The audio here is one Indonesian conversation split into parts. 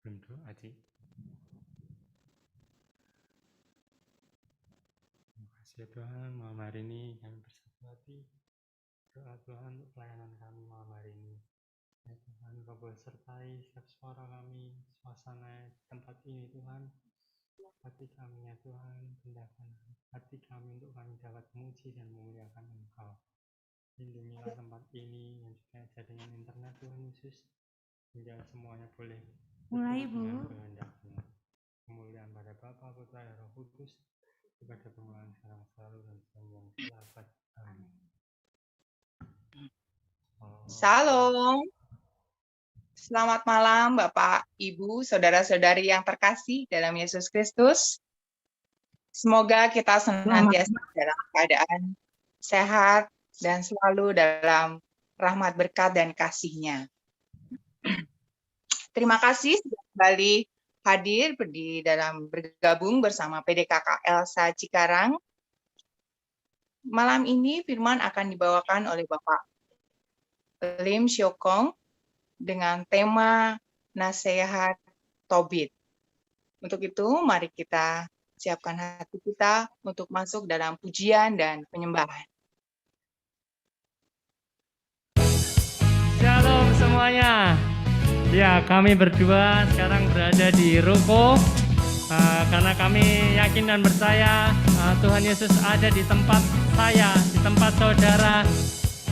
Belum doa, Cik. Terima kasih ya Tuhan, malam hari ini kami bersatu hati. Doa Tuhan untuk pelayanan kami malam hari ini. Ya Tuhan, Kau boleh sertai setiap suara kami, suasana tempat ini Tuhan. Hati kami ya Tuhan, pindahkan hati kami untuk kami dapat memuji dan memuliakan Engkau. Lindungilah tempat ini yang juga jaringan internet Tuhan Yesus, hingga semuanya boleh Mulai, Bu. dengan kehendak-Mu. Kemuliaan pada Bapa, Putra, dan Roh Kudus, kepada permulaan sekarang selalu dan sepanjang abad. Amin. Shalom. Selamat malam Bapak, Ibu, Saudara-saudari yang terkasih dalam Yesus Kristus. Semoga kita senantiasa dalam keadaan sehat dan selalu dalam rahmat berkat dan kasih-Nya. Terima kasih sudah kembali hadir bergabung bersama PDKK Elsa Cikarang. Malam ini firman akan dibawakan oleh Bapak Lim Syokong dengan tema nasihat Tobit. Untuk itu, mari kita siapkan hati kita untuk masuk dalam pujian dan penyembahan. Shalom semuanya. Ya, kami berdua sekarang berada di ruko karena kami yakin dan percaya Tuhan Yesus ada di tempat saya, di tempat saudara,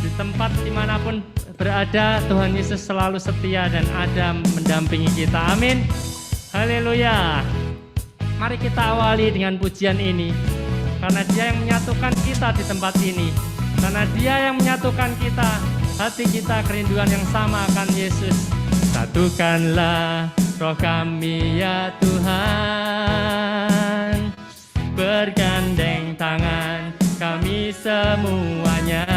di tempat dimanapun berada. Tuhan Yesus selalu setia dan ada mendampingi kita. Amin. Haleluya. Mari kita awali dengan pujian ini, karena Dia yang menyatukan kita di tempat ini, karena Dia yang menyatukan kita, hati kita kerinduan yang sama akan Yesus. Satukanlah roh kami ya Tuhan, bergandeng tangan kami semuanya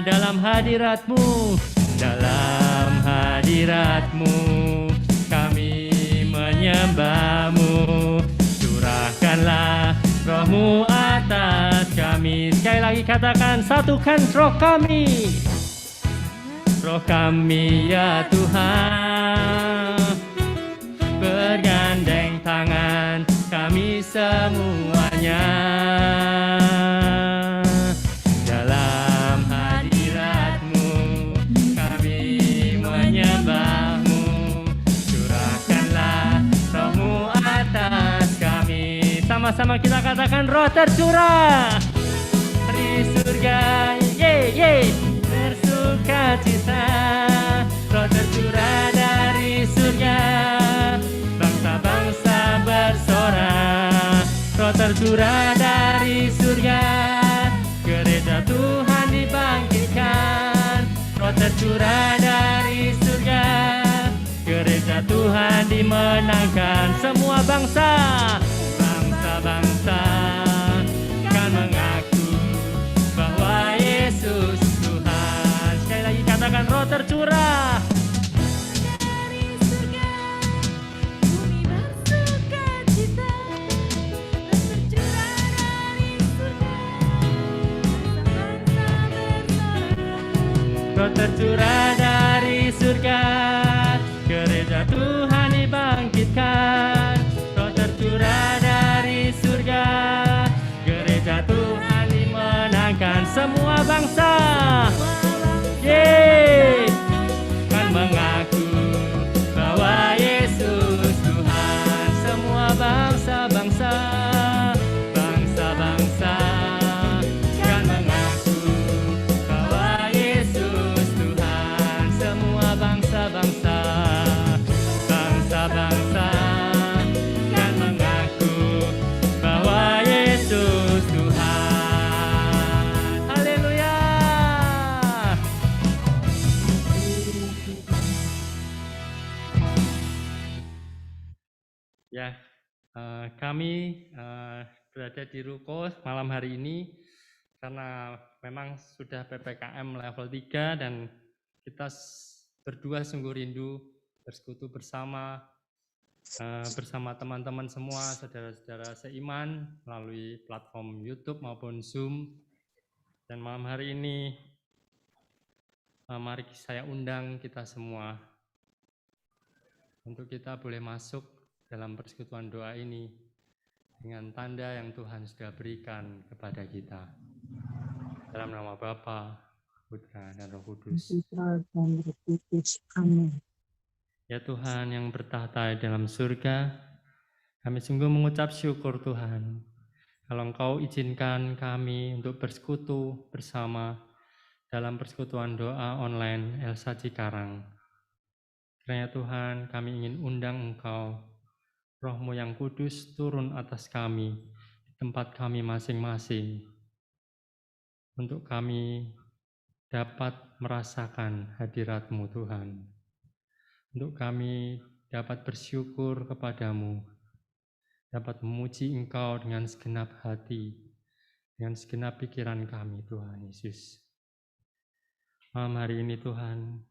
dalam hadirat-Mu, dalam hadirat-Mu kami menyembah-Mu. Curahkanlah roh-Mu atas kami. Sekali lagi katakan, satukan roh kami. Roh kami ya Tuhan, bergandeng tangan kami semuanya dalam hadirat-Mu kami menyembah-Mu. Curahkanlah roh-Mu atas kami. Sama-sama kita katakan, roh tercurah dari surga, bersuka cita, roh tercurah dari surga, bangsa-bangsa bersorak, roh tercurah dari surga, gereja Tuhan dibangkitkan, roh tercurah dari surga, gereja Tuhan dimenangkan. Semua bangsa, bangsa-bangsa kan mengaku bahwa Yesus Tuhan. Sekali lagi katakan, roh tercurah Dari surga, bumi bersuka cita, roh tercurah dari surga, bangsa-bangsa bersorak. roh tercurah dari surga, gereja Tuhan dibangkitkan, roh tercurah dari surga, gereja Tuhan dimenangkan. Semua bangsa kan mengaku bahwa Yesus Tuhan. Semua bangsa-bangsa, bangsa-bangsa kan mengaku bahwa Yesus Tuhan. Semua bangsa-bangsa, bangsa-bangsa kan mengaku bahwa Yesus Tuhan. Haleluya. Ya, kami berada di ruko malam hari ini karena memang sudah PPKM level 3 dan kita berdua sungguh rindu bersekutu bersama teman-teman semua, saudara-saudara seiman melalui platform YouTube maupun Zoom. Dan malam hari ini mari saya undang kita semua untuk kita boleh masuk dalam persekutuan doa ini dengan tanda yang Tuhan sudah berikan kepada kita. Dalam nama Bapa, Putra, dan Roh Kudus. Amin. Ya Tuhan yang bertahta dalam surga, kami sungguh mengucap syukur Tuhan, kalau Engkau izinkan kami untuk bersekutu bersama dalam persekutuan doa online Elsa Cikarang. Kiranya Tuhan, kami ingin undang Engkau, Roh-Mu yang kudus turun atas kami, di tempat kami masing-masing, untuk kami dapat merasakan hadirat-Mu Tuhan, untuk kami dapat bersyukur kepadamu, dapat memuji Engkau dengan segenap hati, dengan segenap pikiran kami Tuhan Yesus. Malam hari ini Tuhan,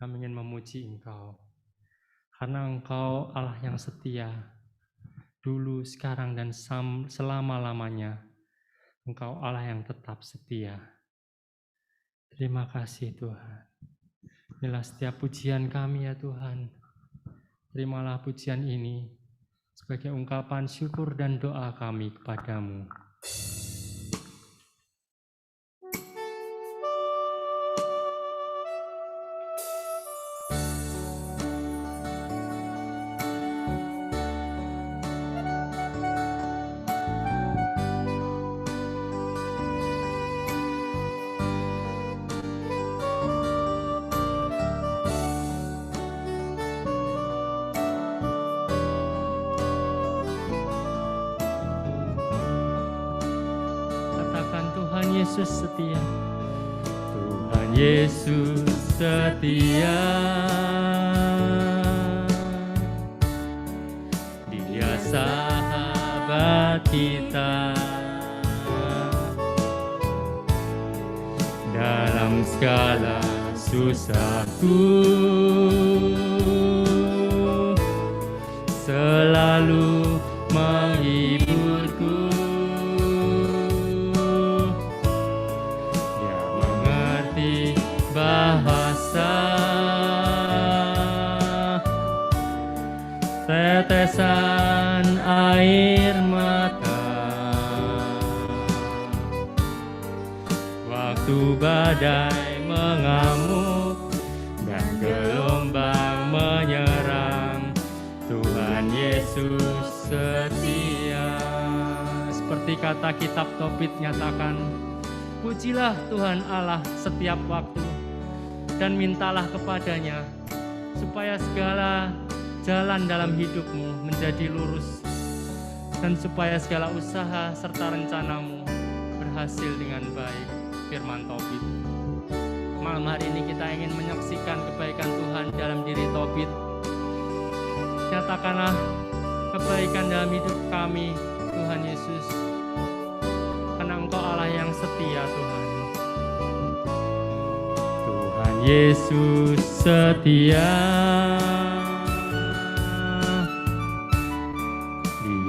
kami ingin memuji Engkau, karena Engkau Allah yang setia, dulu, sekarang, dan selama-lamanya. Engkau Allah yang tetap setia. Terima kasih Tuhan. Inilah setiap pujian kami ya Tuhan. Terimalah pujian ini sebagai ungkapan syukur dan doa kami kepadamu. Yesus setia, Tuhan Yesus setia, Dia sahabat kita, dalam segala susahku selalu menghiburku. Bahasa tetesan air mata waktu badai mengamuk dan gelombang menyerang, Tuhan Yesus setia. Seperti kata kitab Tobit nyatakan, pujilah Tuhan Allah setiap waktu, dan mintalah kepadanya, supaya segala jalan dalam hidupmu menjadi lurus, dan supaya segala usaha serta rencanamu berhasil dengan baik. Firman Tobit. Malam hari ini kita ingin menyaksikan kebaikan Tuhan dalam diri Tobit. Nyatakanlah kebaikan dalam hidup kami, Tuhan Yesus, karena Engkau Allah yang setia Tuhan. Tuhan Yesus setia,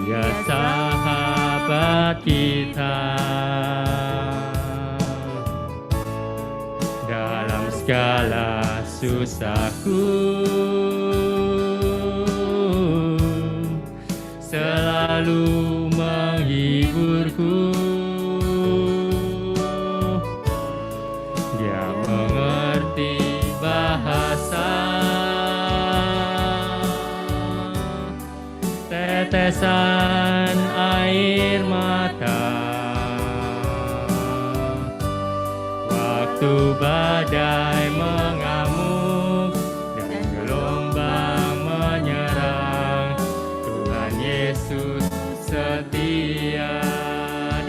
Dia sahabat kita, dalam segala susahku selalu menghiburku. Dia mengerti bahasa tetesan air mata waktu badai mengamuk dan gelombang menyerang, Tuhan Yesus setia.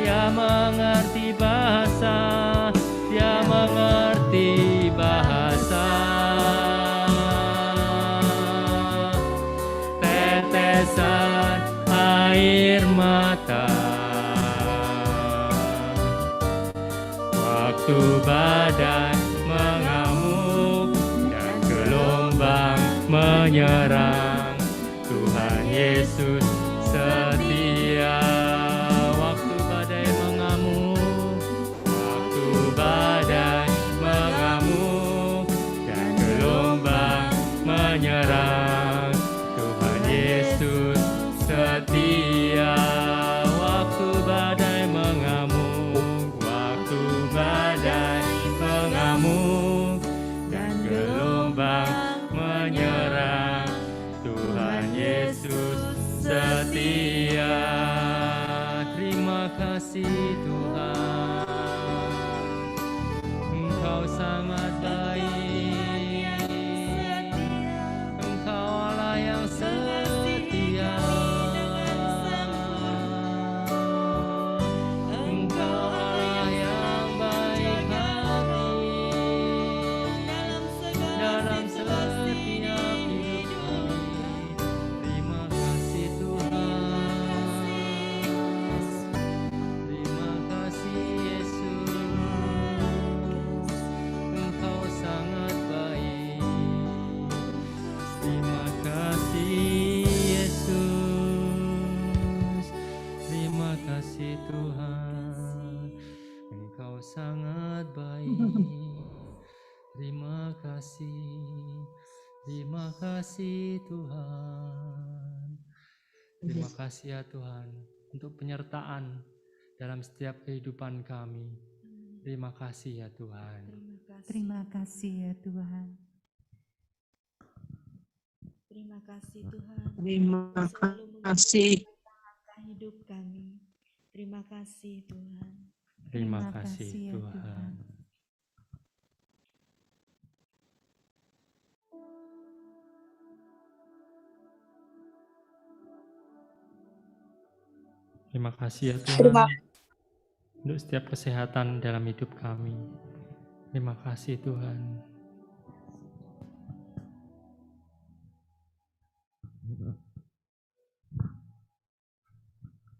Dia mengerti bahasa, Dia mengerti bahasa tetesan air mata waktu badai mengamuk dan gelombang menyerang, Tuhan Yesus setia. Waktu badai mengamuk, waktu badai mengamuk dan gelombang menyerang, Tuhan Yesus setia. Waktu badai mengamuk, waktu badai mengamuk, dan gelombang menyerang, Tuhan Yesus setia. Terima kasih Tuhan, Engkau sangat baik, Engkau Allah yang setia, Engkau Allah yang baik hati dalam setiap hidup kami. Terima kasih Tuhan, terima kasih Yesus, Engkau sangat baik. Terima kasih Yesus, terima kasih Tuhan, Engkau sangat baik. Terima kasih Tuhan. Terima kasih ya Tuhan untuk penyertaan dalam setiap kehidupan kami. Terima kasih ya Tuhan. Terima kasih ya Tuhan. Terima kasih Tuhan. Terima Selalu kasih. mengatur hidup kami. Terima kasih Tuhan. Terima Terima kasih kasih ya Tuhan. Tuhan. Terima kasih ya Tuhan Terima untuk setiap kesehatan dalam hidup kami. Terima kasih Tuhan.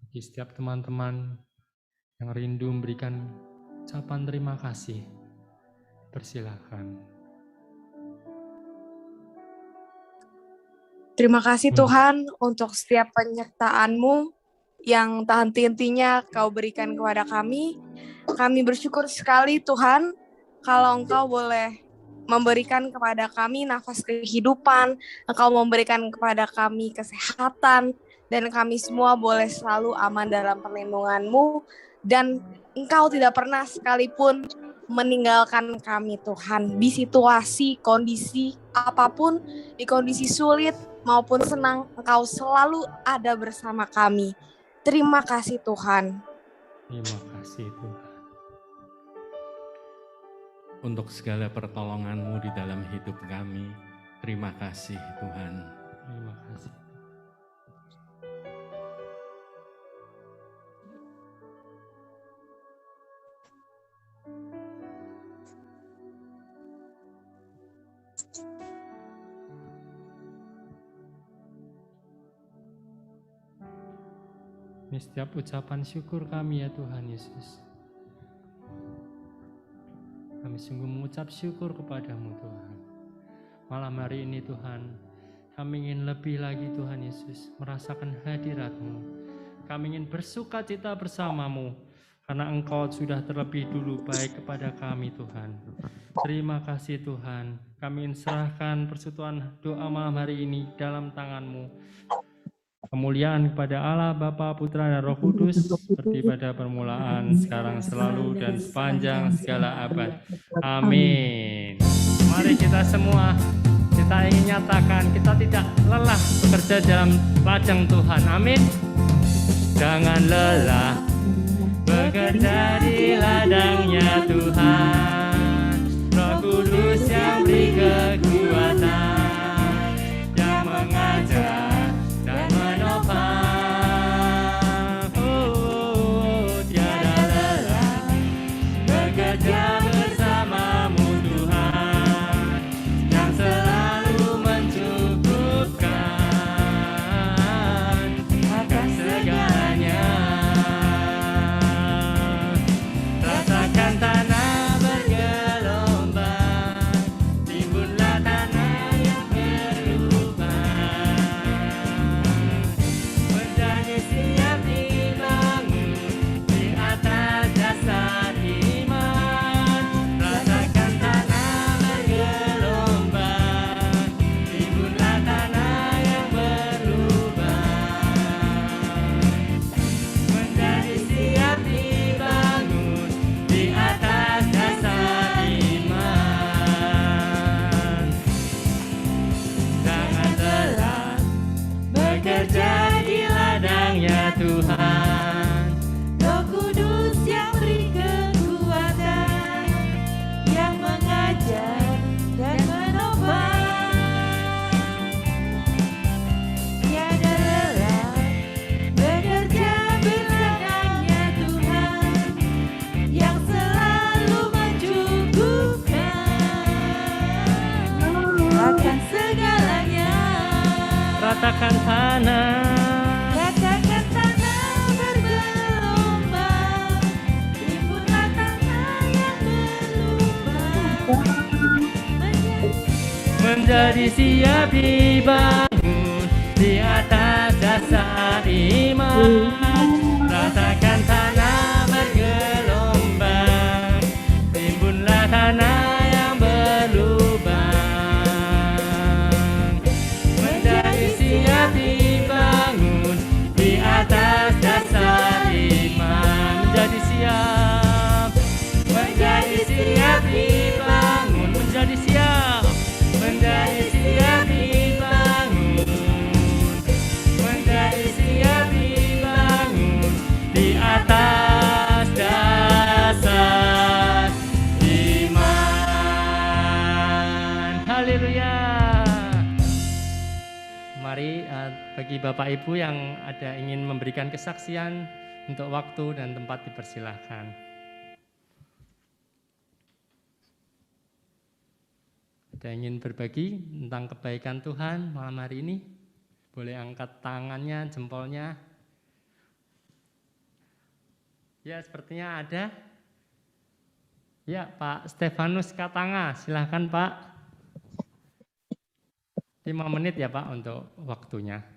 Bagi setiap teman-teman yang rindu memberikan ucapan terima kasih, persilahkan. Terima kasih Tuhan untuk setiap penyertaan-Mu yang tak henti-hentinya Kau berikan kepada kami. Kami bersyukur sekali Tuhan kalau Engkau boleh memberikan kepada kami nafas kehidupan, Engkau memberikan kepada kami kesehatan, dan kami semua boleh selalu aman dalam perlindungan-Mu, dan Engkau tidak pernah sekalipun meninggalkan kami Tuhan. Di situasi, kondisi apapun, di kondisi sulit maupun senang, Engkau selalu ada bersama kami. Terima kasih Tuhan. Terima kasih Tuhan. Untuk segala pertolongan-Mu di dalam hidup kami. Terima kasih Tuhan. Terima kasih. Ini setiap ucapan syukur kami ya Tuhan Yesus. Kami sungguh mengucap syukur kepadamu Tuhan. Malam hari ini Tuhan, kami ingin lebih lagi Tuhan Yesus merasakan hadirat-Mu. Kami ingin bersuka cita bersama-Mu, karena Engkau sudah terlebih dulu baik kepada kami Tuhan. Terima kasih Tuhan. Kami ingin serahkan persekutuan doa malam hari ini dalam tangan-Mu. Kemuliaan kepada Allah, Bapa, Putra, dan Roh Kudus, seperti pada permulaan, sekarang, selalu, dan sepanjang segala abad. Amin. Mari kita semua, kita ingin nyatakan, kita tidak lelah bekerja dalam ladang Tuhan. Amin. Jangan lelah bekerja di ladangnya Tuhan. Roh Kudus yang beri kekuatan, yang mengajar dan menopang. Tiada lelah bekerja bersamamu Tuhan, yang selalu mencukupkan akan segalanya. Rasakan tanah bergelombang, timbunlah tanah yang ratakan tanah. Ratakan tanah bergelombang, timbunlah tanah yang berlubang, Menjadi siap dibangun di atas dasar iman. Ratakan tanah bergelombang, timbunlah tanah yang berlubang. Menjadi siap dibangun di atas dasar iman. Menjadi siap dibangun, menjadi siap dibangun, menjadi siap dibangun di atas dasar iman. Haleluya. Mari bagi Bapak Ibu yang ada ingin memberikan kesaksian, untuk waktu dan tempat dipersilahkan. Ada yang ingin berbagi tentang kebaikan Tuhan malam hari ini? Boleh angkat tangannya, jempolnya. Ya, sepertinya ada. Ya, Pak Stefanus Katanga, silahkan Pak. 5 menit ya Pak untuk waktunya.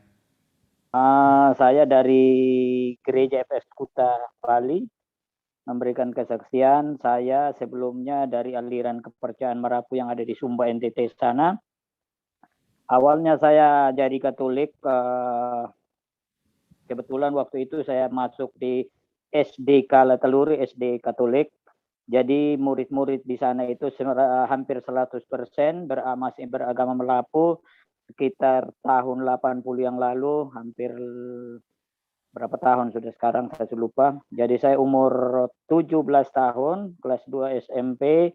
Saya dari Gereja FS Kuta Bali memberikan kesaksian. Saya sebelumnya dari aliran kepercayaan Merapu yang ada di Sumba NTT sana. Awalnya saya jadi Katolik. Kebetulan waktu itu saya masuk di SD Kalataluri, SD Katolik. Jadi murid-murid di sana itu hampir 100% masih beragama Melapu. Sekitar tahun 80 yang lalu, hampir berapa tahun sudah sekarang saya lupa. Jadi saya umur 17 tahun, kelas 2 SMP,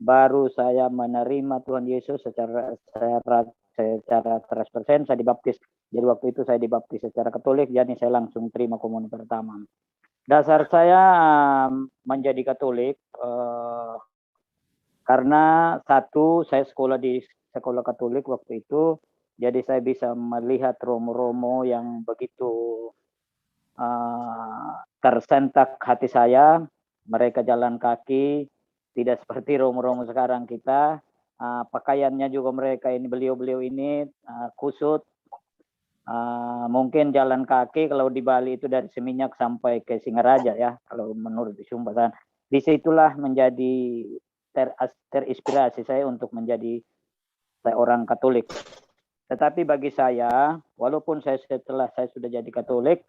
baru saya menerima Tuhan Yesus secara 100%, saya dibaptis. Jadi waktu itu saya dibaptis secara Katolik, jadi saya langsung terima komunion pertama. Dasar saya menjadi Katolik karena satu, saya sekolah di sekolah Katolik waktu itu, jadi saya bisa melihat romo-romo yang begitu tersentak hati saya. Mereka jalan kaki, tidak seperti romo-romo sekarang kita. Pakaiannya juga mereka ini, beliau-beliau ini kusut. Mungkin jalan kaki kalau di Bali itu dari Seminyak sampai ke Singaraja ya, kalau menurut di Sumba sana. Disitulah menjadi terinspirasi saya untuk menjadi seorang Katolik. Tetapi bagi saya, walaupun setelah saya sudah jadi Katolik,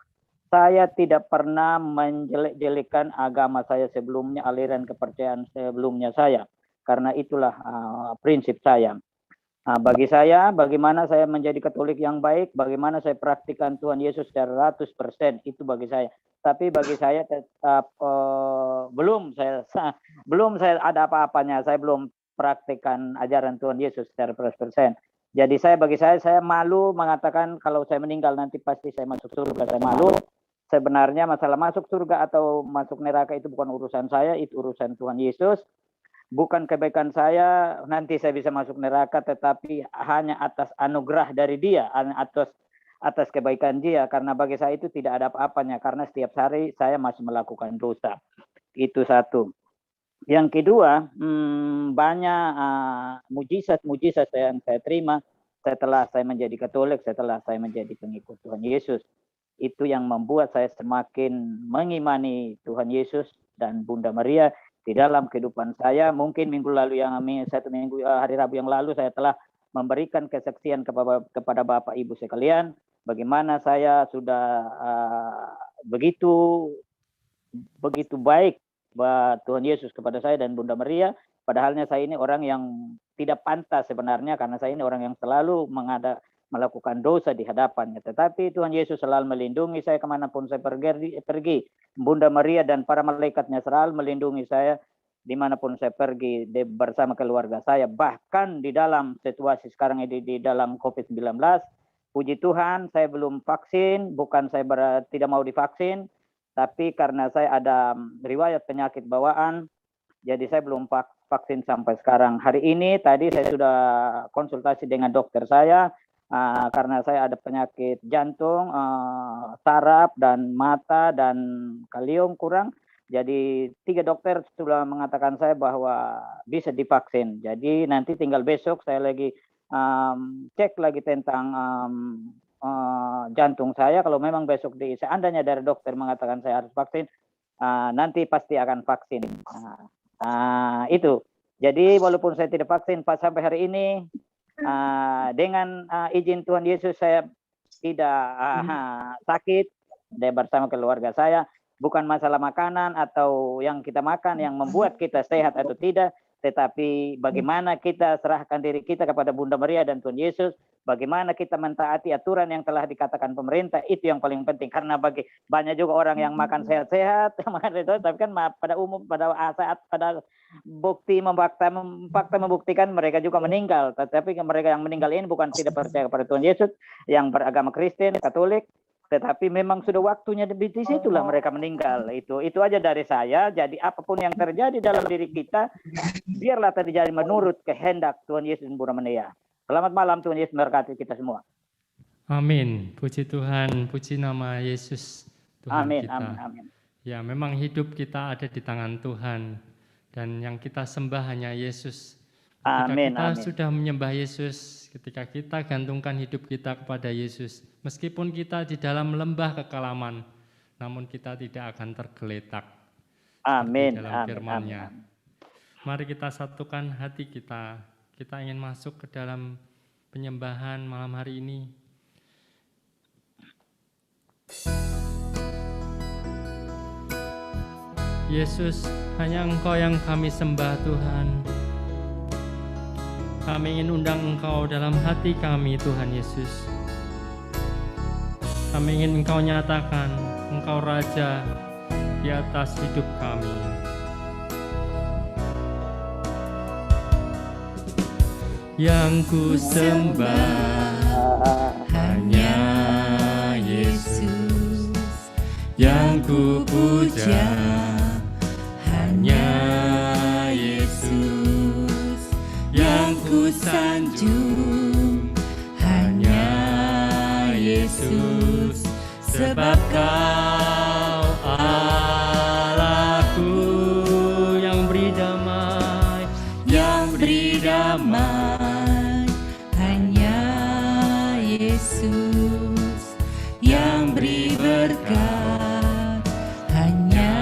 saya tidak pernah menjelek-jelekan agama saya sebelumnya, aliran kepercayaan sebelumnya saya. Karena itulah prinsip saya. Bagi saya, bagaimana saya menjadi Katolik yang baik, bagaimana saya praktikkan Tuhan Yesus secara 100%, itu bagi saya. Tapi bagi saya tetap belum saya ada apa-apanya, saya belum praktikkan ajaran Tuhan Yesus secara 100%. Jadi bagi saya malu mengatakan kalau saya meninggal nanti pasti saya masuk surga, saya malu. Sebenarnya masalah masuk surga atau masuk neraka itu bukan urusan saya, itu urusan Tuhan Yesus. Bukan kebaikan saya, nanti saya bisa masuk neraka, tetapi hanya atas anugerah dari Dia, atas kebaikan Dia. Karena bagi saya itu tidak ada apa-apanya, karena setiap hari saya masih melakukan dosa. Itu satu. Yang kedua, banyak mujizat-mujizat yang saya terima setelah saya menjadi Katolik, setelah saya menjadi pengikut Tuhan Yesus. Itu yang membuat saya semakin mengimani Tuhan Yesus dan Bunda Maria di dalam kehidupan saya. Mungkin minggu lalu hari Rabu yang lalu saya telah memberikan kesaksian kepada Bapak Ibu sekalian bagaimana saya sudah begitu baik Tuhan Yesus kepada saya dan Bunda Maria. Padahalnya saya ini orang yang tidak pantas sebenarnya, karena saya ini orang yang selalu melakukan dosa di hadapannya. Tetapi Tuhan Yesus selalu melindungi saya kemanapun saya pergi. Bunda Maria dan para malaikatnya selalu melindungi saya dimanapun saya pergi bersama keluarga saya. Bahkan di dalam situasi sekarang ini, di dalam COVID-19, puji Tuhan saya belum vaksin, bukan saya tidak mau divaksin, tapi karena saya ada riwayat penyakit bawaan, jadi saya belum vaksin sampai sekarang. Hari ini tadi saya sudah konsultasi dengan dokter saya, karena saya ada penyakit jantung, saraf dan mata dan kalium kurang. Jadi 3 dokter sudah mengatakan saya bahwa bisa divaksin. Jadi nanti tinggal besok saya lagi cek lagi tentang jantung saya. Kalau memang besok seandainya dari dokter mengatakan saya harus vaksin, nanti pasti akan vaksin. Itu. Jadi walaupun saya tidak vaksin sampai hari ini, dengan izin Tuhan Yesus saya tidak sakit bersama keluarga saya. Bukan masalah makanan atau yang kita makan yang membuat kita sehat atau tidak, tetapi bagaimana kita serahkan diri kita kepada Bunda Maria dan Tuhan Yesus, bagaimana kita mentaati aturan yang telah dikatakan pemerintah, itu yang paling penting. Karena banyak juga orang yang makan sehat-sehat, tapi kan pada umum pada saat pada bukti fakta membuktikan mereka juga meninggal. Tetapi mereka yang meninggal ini bukan tidak percaya kepada Tuhan Yesus, yang beragama Kristen, Katolik, tetapi memang sudah waktunya di situlah mereka meninggal. Itu aja dari saya. Jadi apapun yang terjadi dalam diri kita, biarlah terjadi menurut kehendak Tuhan Yesus dan Bunda Maria. Selamat malam, Tuhan Yesus memberkati kita semua. Amin. Puji Tuhan, puji nama Yesus Tuhan Amin, kita. amin, amin. Ya, memang hidup kita ada di tangan Tuhan dan yang kita sembah hanya Yesus. Ketika Amin, kita amin. sudah menyembah Yesus, ketika kita gantungkan hidup kita kepada Yesus, meskipun kita di dalam lembah kekelaman, namun kita tidak akan tergeletak. Amin, Dalam amin, firman-Nya. amin. Mari kita satukan hati kita. Kita ingin masuk ke dalam penyembahan malam hari ini. Yesus, hanya Engkau yang kami sembah Tuhan. Kami ingin undang Engkau dalam hati kami Tuhan Yesus. Kami ingin Engkau nyatakan, Engkau Raja di atas hidup kami. Yang ku sembah hanya Yesus, yang ku puja hanya Yesus, yang ku sanjung hanya Yesus, sebab Kau Allahku yang beri damai, yang beri damai. Yesus yang beri berkat, hanya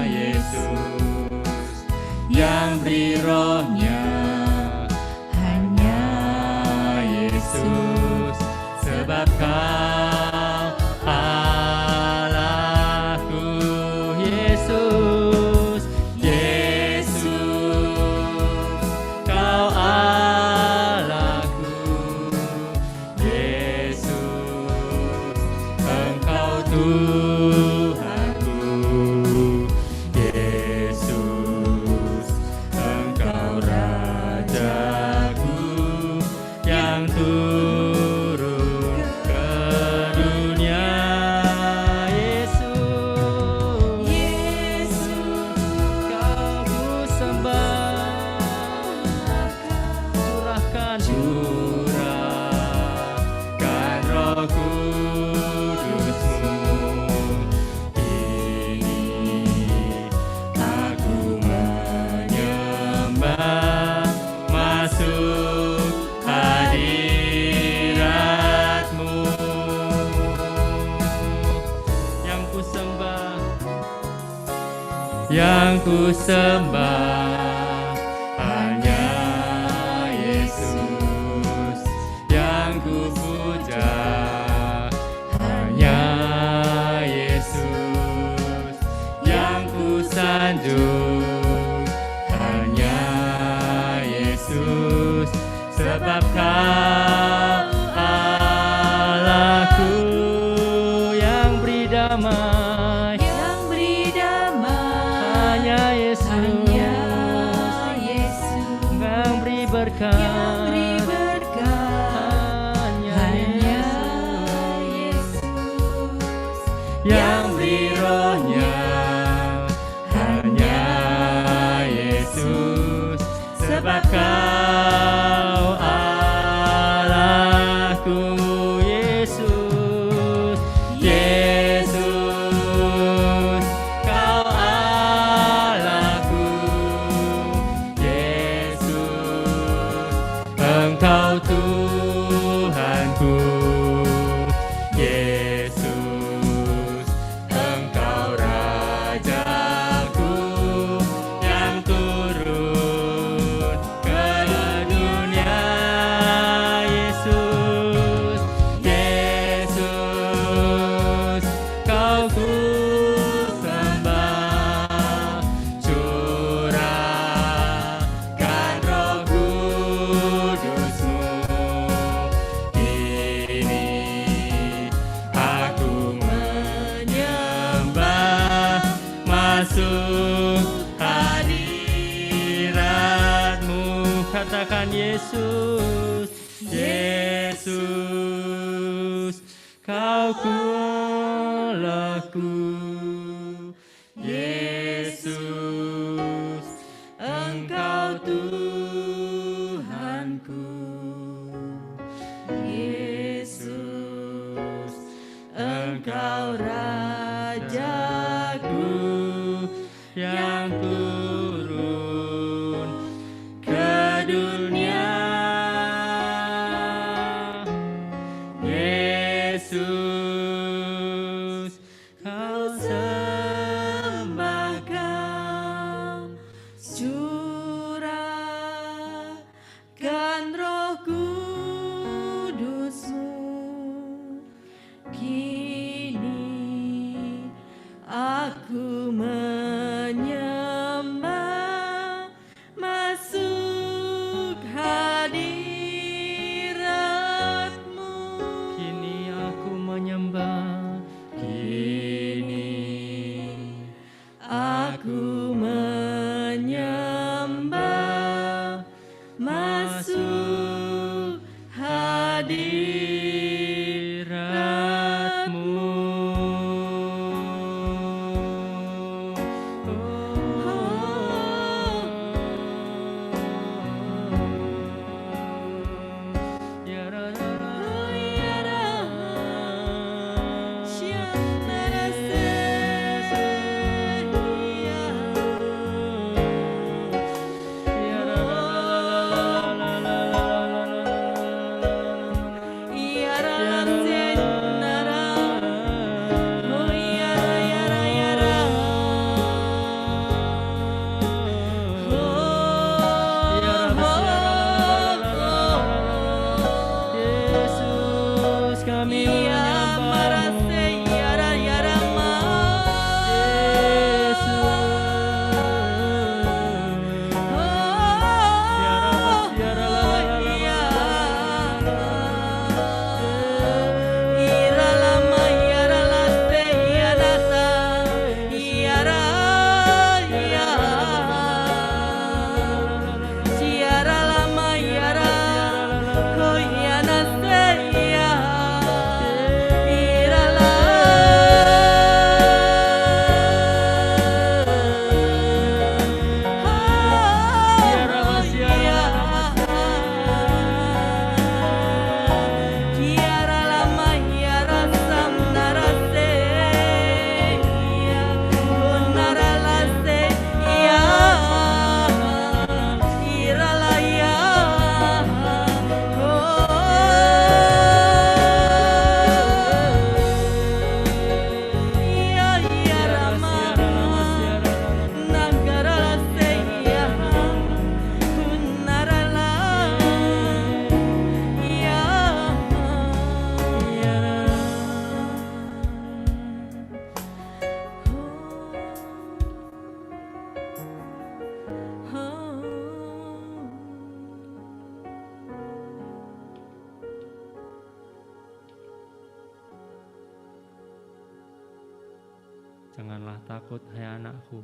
Yesus yang beri rohnya, hanya Yesus, sebab Kau Allahku. Yesus, Yesus, Kau Allahku. Yesus, Engkau Tuhanku. Yesus, Engkau Rajaku yang turun ke dunia. Yesus, Yesus, Kau ku sembah. Curahkan Roh Kudus-Mu. Ini aku menyembah, masuk hadirat-Mu. Yang ku sembah, yang ku sembah hanya Yesus, yang ku puja hanya Yesus, yang ku sanjung hanya Yesus, sebab Kau Allahku yang beri damai, yang beri damai, hanya Yesus, Yesus yang beri berkat, yang beri berkat, hanya Yesus yang beri rohnya, hanya Yesus, sebab Kau Allahku. Yesus, Engkau Rajaku yang turun ke dunia. Yesus, Yesus, Kau ku sembah, curahkan Roh Kudus-Mu. Kini aku menyembah, masuk hadirat-Mu. Katakan Yesus, Yesus, Kau Allahku. Yesus, Engkau Tuhanku. Yesus, Engkau Rajaku yang turun ke dunia. Yesus, Kau sembahkan, Curahkan Roh Kudus-Mu. Kini aku menyembah, masuk hadirat-Mu. Kini aku menyembah, kini Aku menyembah, masuk hadirat-Mu. Ya ra ra ra. Ya ra ra la la la la la la. Yesus, kami menyembah-Mu. Janganlah takut, hai anakku.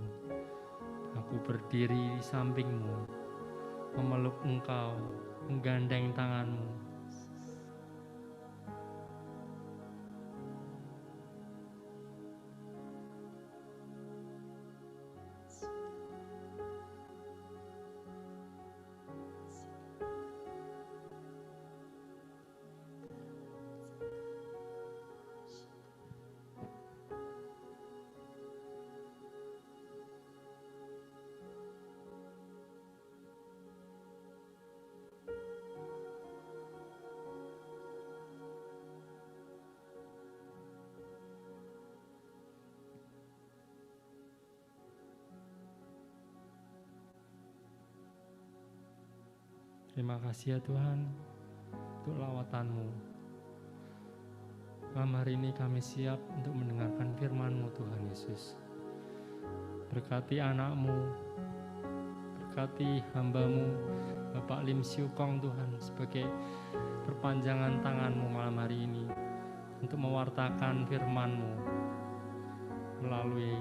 Aku berdiri di sampingmu, memeluk engkau, menggandeng tanganmu. Terima kasih ya Tuhan untuk lawatan-Mu. Malam hari ini kami siap untuk mendengarkan firman-Mu Tuhan Yesus. Berkati anak-Mu, berkati hamba-Mu Bapak Lim Siu Kong Tuhan sebagai perpanjangan tangan-Mu malam hari ini untuk mewartakan firman-Mu melalui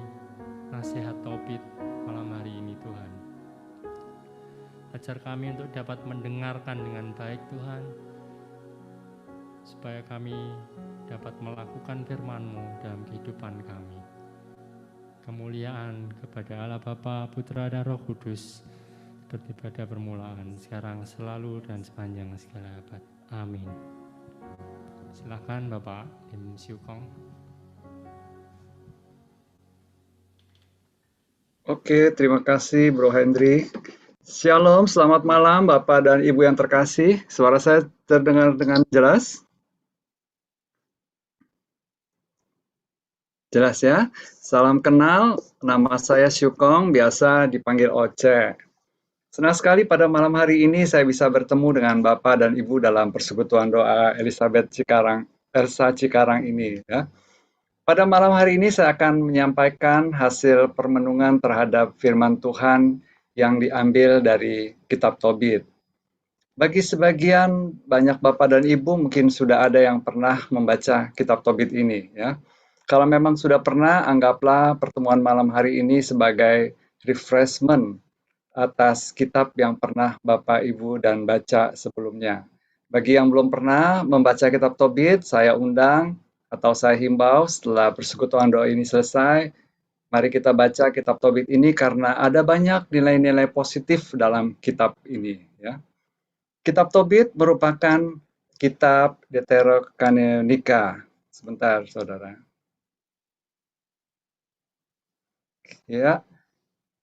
nasihat Tobit malam hari ini Tuhan. Ajar kami untuk dapat mendengarkan dengan baik Tuhan, supaya kami dapat melakukan firman-Mu dalam kehidupan kami. Kemuliaan kepada Allah Bapa, Putra dan Roh Kudus, seperti pada permulaan, sekarang, selalu, dan sepanjang segala abad. Amin. Silakan Bapak Lim Siu Kong. Oke, terima kasih Bro Hendri. Shalom, selamat malam Bapak dan Ibu yang terkasih. Suara saya terdengar dengan jelas? Jelas ya? Salam kenal, nama saya Siu Kong, biasa dipanggil Oce. Senang sekali pada malam hari ini saya bisa bertemu dengan Bapak dan Ibu dalam persekutuan doa Elsa Cikarang ini. Ya. Pada malam hari ini saya akan menyampaikan hasil permenungan terhadap firman Tuhan yang diambil dari kitab Tobit. Bagi sebagian banyak Bapak dan Ibu mungkin sudah ada yang pernah membaca kitab Tobit ini. Ya. Kalau memang sudah pernah, anggaplah pertemuan malam hari ini sebagai refreshment atas kitab yang pernah Bapak, Ibu, dan baca sebelumnya. Bagi yang belum pernah membaca kitab Tobit, saya undang atau saya himbau setelah persekutuan doa ini selesai, mari kita baca kitab Tobit ini karena ada banyak nilai-nilai positif dalam kitab ini. Ya. Kitab Tobit merupakan kitab Deuterokanonika. Sebentar, saudara. Ya,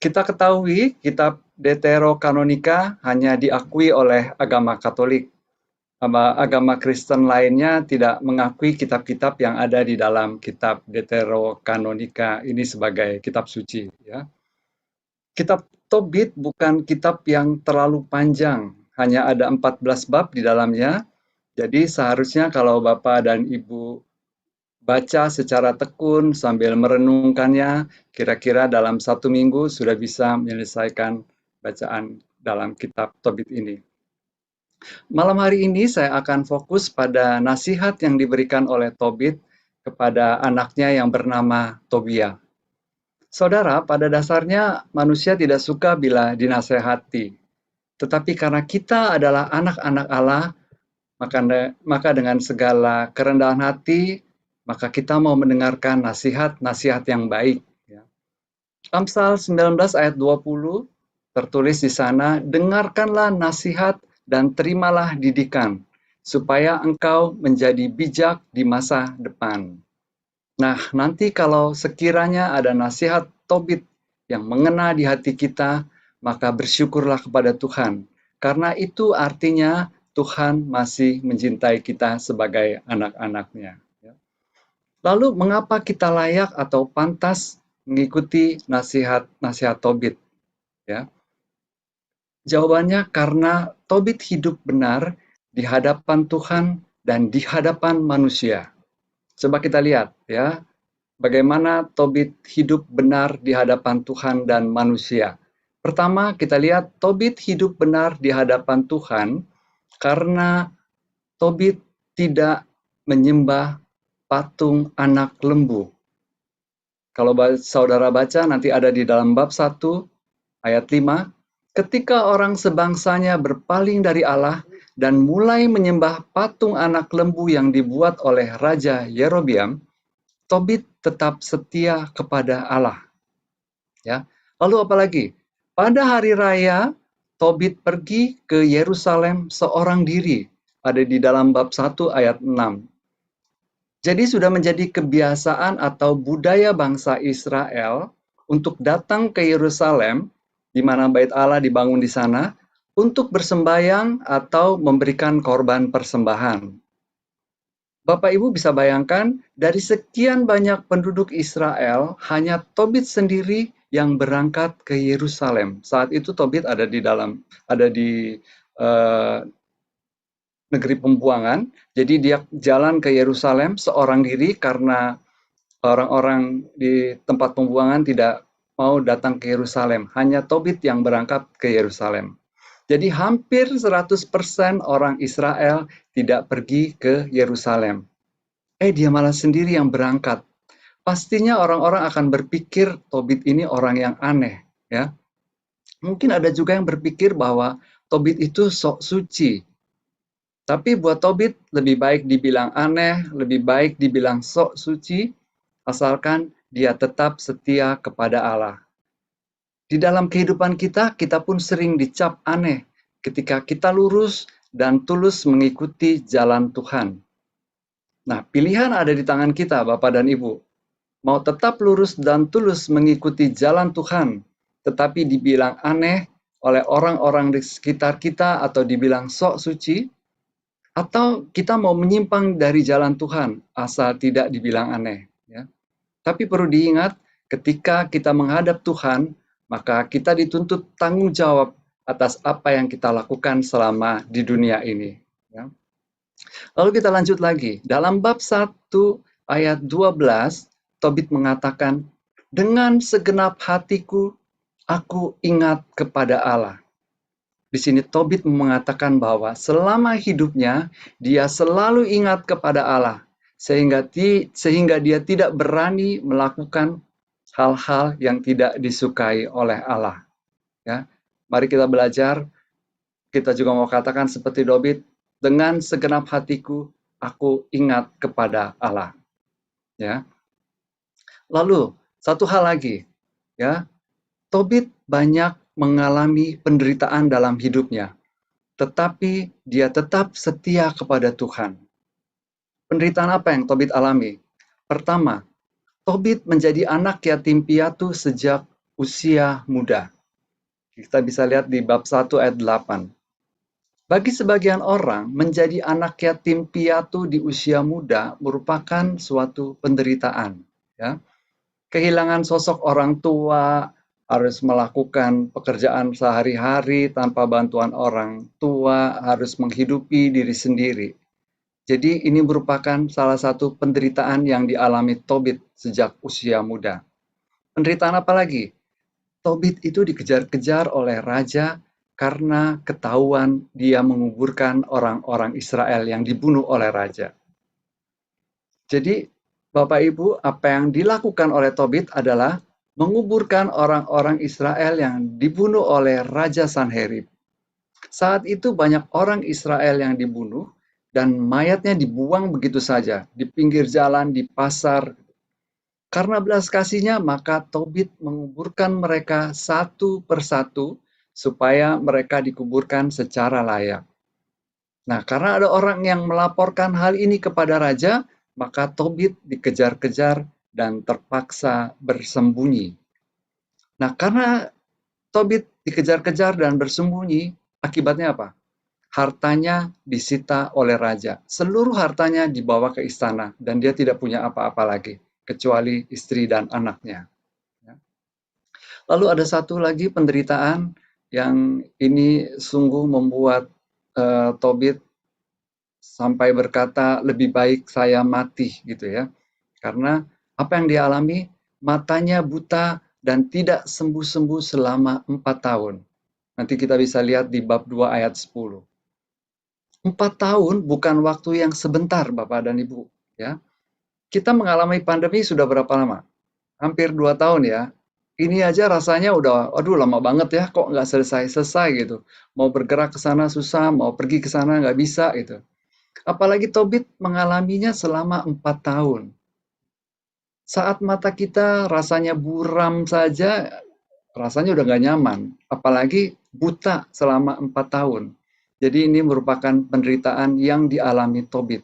kita ketahui kitab Deuterokanonika hanya diakui oleh agama Katolik. Agama Kristen lainnya tidak mengakui kitab-kitab yang ada di dalam kitab Deuterokanonika ini sebagai kitab suci. Ya. Kitab Tobit bukan kitab yang terlalu panjang, hanya ada 14 bab di dalamnya. Jadi seharusnya kalau Bapak dan Ibu baca secara tekun sambil merenungkannya, kira-kira dalam 1 minggu sudah bisa menyelesaikan bacaan dalam kitab Tobit ini. Malam hari ini saya akan fokus pada nasihat yang diberikan oleh Tobit kepada anaknya yang bernama Tobia. Saudara, pada dasarnya manusia tidak suka bila dinasehati. Tetapi karena kita adalah anak-anak Allah, maka dengan segala kerendahan hati, maka kita mau mendengarkan nasihat-nasihat yang baik. Ya. Amsal 19 ayat 20 tertulis di sana, dengarkanlah nasihat dan terimalah didikan, supaya engkau menjadi bijak di masa depan. Nah, nanti kalau sekiranya ada nasihat Tobit yang mengena di hati kita, maka bersyukurlah kepada Tuhan. Karena itu artinya Tuhan masih mencintai kita sebagai anak-anaknya. Lalu mengapa kita layak atau pantas mengikuti nasihat Tobit? Ya. Jawabannya karena Tobit hidup benar di hadapan Tuhan dan di hadapan manusia. Coba kita lihat ya, bagaimana Tobit hidup benar di hadapan Tuhan dan manusia. Pertama, kita lihat Tobit hidup benar di hadapan Tuhan karena Tobit tidak menyembah patung anak lembu. Kalau saudara baca nanti ada di dalam bab 1 ayat 5, ketika orang sebangsanya berpaling dari Allah dan mulai menyembah patung anak lembu yang dibuat oleh Raja Yerobeam, Tobit tetap setia kepada Allah. Ya. Lalu apalagi? Pada hari raya, Tobit pergi ke Yerusalem seorang diri. Ada di dalam bab 1 ayat 6. Jadi sudah menjadi kebiasaan atau budaya bangsa Israel untuk datang ke Yerusalem, di mana bait Allah dibangun di sana, untuk bersembayang atau memberikan korban persembahan. Bapak Ibu bisa bayangkan, dari sekian banyak penduduk Israel, hanya Tobit sendiri yang berangkat ke Yerusalem. Saat itu Tobit ada di eh, negeri pembuangan. Jadi dia jalan ke Yerusalem seorang diri karena orang-orang di tempat pembuangan tidak mau datang ke Yerusalem. Hanya Tobit yang berangkat ke Yerusalem. Jadi hampir 100% orang Israel tidak pergi ke Yerusalem. Dia malah sendiri yang berangkat. Pastinya orang-orang akan berpikir Tobit ini orang yang aneh, ya. Mungkin ada juga yang berpikir bahwa Tobit itu sok suci. Tapi buat Tobit lebih baik dibilang aneh, lebih baik dibilang sok suci, asalkan dia tetap setia kepada Allah. Di dalam kehidupan kita pun sering dicap aneh ketika kita lurus dan tulus mengikuti jalan Tuhan. Nah, pilihan ada di tangan kita, Bapak dan Ibu. Mau tetap lurus dan tulus mengikuti jalan Tuhan, tetapi dibilang aneh oleh orang-orang di sekitar kita atau dibilang sok suci, atau kita mau menyimpang dari jalan Tuhan asal tidak dibilang aneh. Ya. Tapi perlu diingat, ketika kita menghadap Tuhan, maka kita dituntut tanggung jawab atas apa yang kita lakukan selama di dunia ini. Ya. Lalu kita lanjut lagi. Dalam bab 1 ayat 12, Tobit mengatakan, dengan segenap hatiku, aku ingat kepada Allah. Di sini Tobit mengatakan bahwa selama hidupnya, dia selalu ingat kepada Allah. Sehingga dia tidak berani melakukan hal-hal yang tidak disukai oleh Allah. Ya, mari kita belajar. Kita juga mau katakan seperti Tobit, dengan segenap hatiku aku ingat kepada Allah. Ya. Lalu satu hal lagi, ya, Tobit banyak mengalami penderitaan dalam hidupnya, tetapi dia tetap setia kepada Tuhan. Penderitaan apa yang Tobit alami? Pertama, Tobit menjadi anak yatim piatu sejak usia muda. Kita bisa lihat di bab 1 ayat 8. Bagi sebagian orang, menjadi anak yatim piatu di usia muda merupakan suatu penderitaan. Ya. Kehilangan sosok orang tua, harus melakukan pekerjaan sehari-hari tanpa bantuan orang tua, harus menghidupi diri sendiri. Jadi ini merupakan salah satu penderitaan yang dialami Tobit sejak usia muda. Penderitaan apa lagi? Tobit itu dikejar-kejar oleh raja karena ketahuan dia menguburkan orang-orang Israel yang dibunuh oleh raja. Jadi Bapak Ibu, apa yang dilakukan oleh Tobit adalah menguburkan orang-orang Israel yang dibunuh oleh Raja Sanherib. Saat itu banyak orang Israel yang dibunuh dan mayatnya dibuang begitu saja di pinggir jalan, di pasar. Karena belas kasihnya, maka Tobit menguburkan mereka satu persatu supaya mereka dikuburkan secara layak. Nah, karena ada orang yang melaporkan hal ini kepada raja, maka Tobit dikejar-kejar dan terpaksa bersembunyi. Nah, karena Tobit dikejar-kejar dan bersembunyi, akibatnya apa? Hartanya disita oleh raja. Seluruh hartanya dibawa ke istana dan dia tidak punya apa-apa lagi kecuali istri dan anaknya. Lalu ada satu lagi penderitaan yang ini sungguh membuat Tobit sampai berkata lebih baik saya mati gitu ya. Karena apa yang dia alami, matanya buta dan tidak sembuh-sembuh selama 4 tahun. Nanti kita bisa lihat di bab 2 ayat 10. 4 tahun bukan waktu yang sebentar, Bapak dan Ibu. Ya. Kita mengalami pandemi sudah berapa lama? Hampir 2 tahun ya. Ini aja rasanya udah, aduh lama banget ya, kok nggak selesai-selesai gitu. Mau bergerak ke sana susah, mau pergi ke sana nggak bisa gitu. Apalagi Tobit mengalaminya selama 4 tahun. Saat mata kita rasanya buram saja, rasanya udah nggak nyaman. Apalagi buta selama 4 tahun. Jadi ini merupakan penderitaan yang dialami Tobit.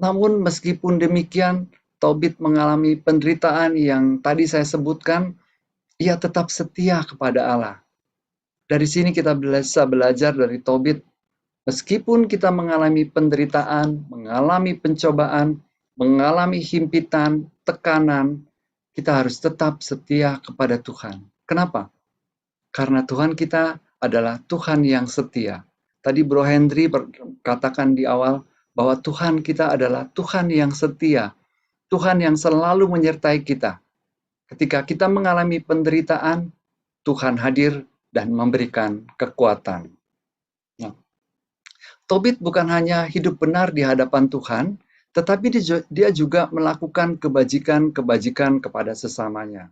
Namun meskipun demikian, Tobit mengalami penderitaan yang tadi saya sebutkan, ia tetap setia kepada Allah. Dari sini kita bisa belajar dari Tobit, meskipun kita mengalami penderitaan, mengalami pencobaan, mengalami himpitan, tekanan, kita harus tetap setia kepada Tuhan. Kenapa? Karena Tuhan kita adalah Tuhan yang setia. Tadi Bro Hendri katakan di awal bahwa Tuhan kita adalah Tuhan yang setia. Tuhan yang selalu menyertai kita. Ketika kita mengalami penderitaan, Tuhan hadir dan memberikan kekuatan. Nah, Tobit bukan hanya hidup benar di hadapan Tuhan, tetapi dia juga melakukan kebajikan-kebajikan kepada sesamanya.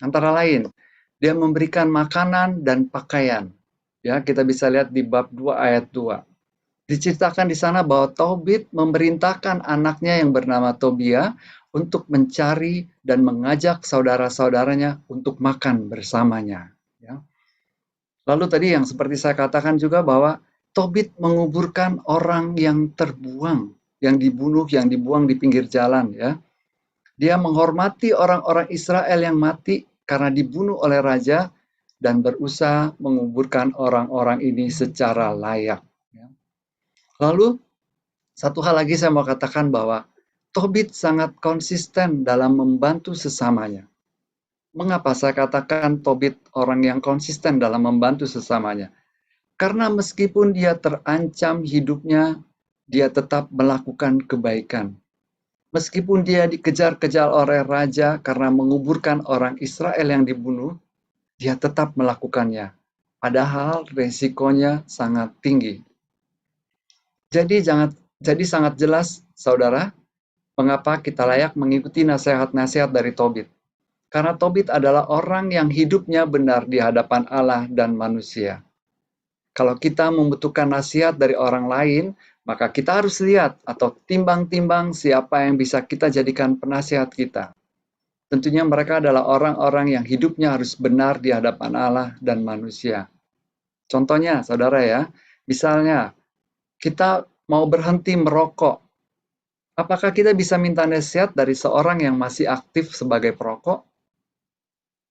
Antara lain, dia memberikan makanan dan pakaian. Ya, kita bisa lihat di bab 2 ayat 2. Diceritakan di sana bahwa Tobit memerintahkan anaknya yang bernama Tobia untuk mencari dan mengajak saudara-saudaranya untuk makan bersamanya. Ya. Lalu tadi yang seperti saya katakan juga bahwa Tobit menguburkan orang yang terbuang, yang dibunuh, yang dibuang di pinggir jalan. Ya. Dia menghormati orang-orang Israel yang mati karena dibunuh oleh raja dan berusaha menguburkan orang-orang ini secara layak. Lalu, satu hal lagi saya mau katakan bahwa Tobit sangat konsisten dalam membantu sesamanya. Mengapa saya katakan Tobit orang yang konsisten dalam membantu sesamanya? Karena meskipun dia terancam hidupnya, dia tetap melakukan kebaikan. Meskipun dia dikejar-kejar oleh raja karena menguburkan orang Israel yang dibunuh, dia tetap melakukannya. Padahal resikonya sangat tinggi. Jadi sangat jelas, saudara, mengapa kita layak mengikuti nasihat-nasihat dari Tobit. Karena Tobit adalah orang yang hidupnya benar di hadapan Allah dan manusia. Kalau kita membutuhkan nasihat dari orang lain, maka kita harus lihat atau timbang-timbang siapa yang bisa kita jadikan penasihat kita. Tentunya mereka adalah orang-orang yang hidupnya harus benar di hadapan Allah dan manusia. Contohnya, saudara ya, misalnya, kita mau berhenti merokok. Apakah kita bisa minta nasihat dari seorang yang masih aktif sebagai perokok?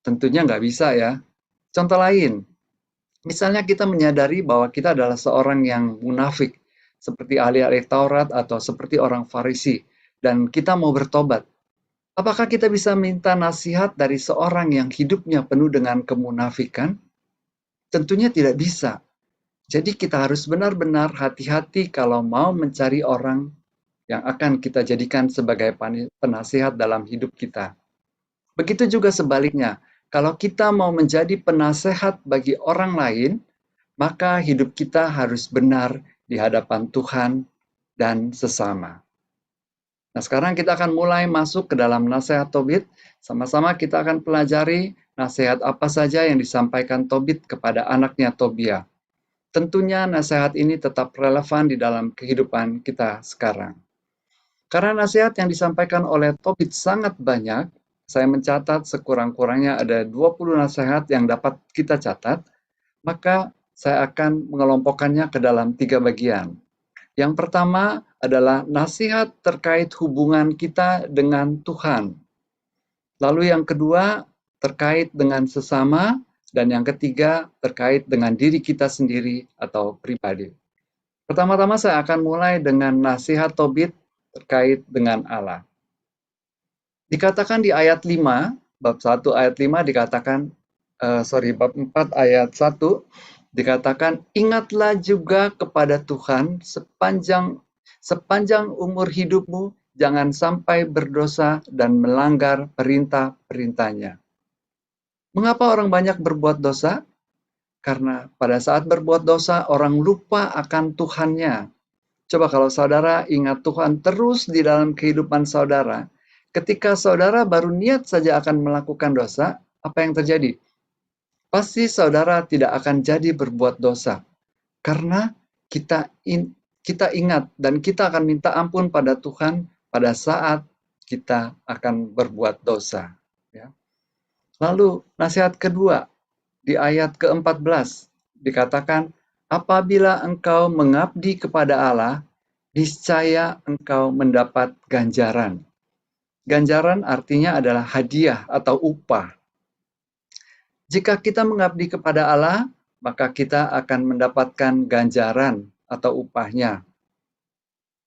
Tentunya nggak bisa ya. Contoh lain, misalnya kita menyadari bahwa kita adalah seorang yang munafik, seperti ahli-ahli Taurat atau seperti orang Farisi, dan kita mau bertobat. Apakah kita bisa minta nasihat dari seorang yang hidupnya penuh dengan kemunafikan? Tentunya tidak bisa. Jadi kita harus benar-benar hati-hati kalau mau mencari orang yang akan kita jadikan sebagai penasihat dalam hidup kita. Begitu juga sebaliknya, kalau kita mau menjadi penasehat bagi orang lain, maka hidup kita harus benar di hadapan Tuhan dan sesama. Nah, sekarang kita akan mulai masuk ke dalam nasihat Tobit. Sama-sama kita akan pelajari nasihat apa saja yang disampaikan Tobit kepada anaknya Tobia. Tentunya nasihat ini tetap relevan di dalam kehidupan kita sekarang. Karena nasihat yang disampaikan oleh Tobit sangat banyak, saya mencatat sekurang-kurangnya ada 20 nasihat yang dapat kita catat, maka saya akan mengelompokkannya ke dalam 3 bagian. Yang pertama adalah nasihat terkait hubungan kita dengan Tuhan. Lalu yang kedua terkait dengan sesama, dan yang ketiga terkait dengan diri kita sendiri atau pribadi. Pertama-tama saya akan mulai dengan nasihat Tobit terkait dengan Allah. Dikatakan di ayat 5, bab 1 ayat 5 dikatakan, bab 4 ayat 1, dikatakan, ingatlah juga kepada Tuhan sepanjang umur hidupmu, jangan sampai berdosa dan melanggar perintah-perintahnya. Mengapa orang banyak berbuat dosa? Karena pada saat berbuat dosa, orang lupa akan Tuhannya. Coba kalau saudara ingat Tuhan terus di dalam kehidupan saudara, ketika saudara baru niat saja akan melakukan dosa, apa yang terjadi? Pasti saudara tidak akan jadi berbuat dosa. Karena kita ingat dan kita akan minta ampun pada Tuhan pada saat kita akan berbuat dosa. Ya. Lalu nasihat kedua di ayat ke-14 dikatakan, apabila engkau mengabdi kepada Allah, niscaya engkau mendapat ganjaran. Ganjaran artinya adalah hadiah atau upah. Jika kita mengabdi kepada Allah, maka kita akan mendapatkan ganjaran atau upahnya.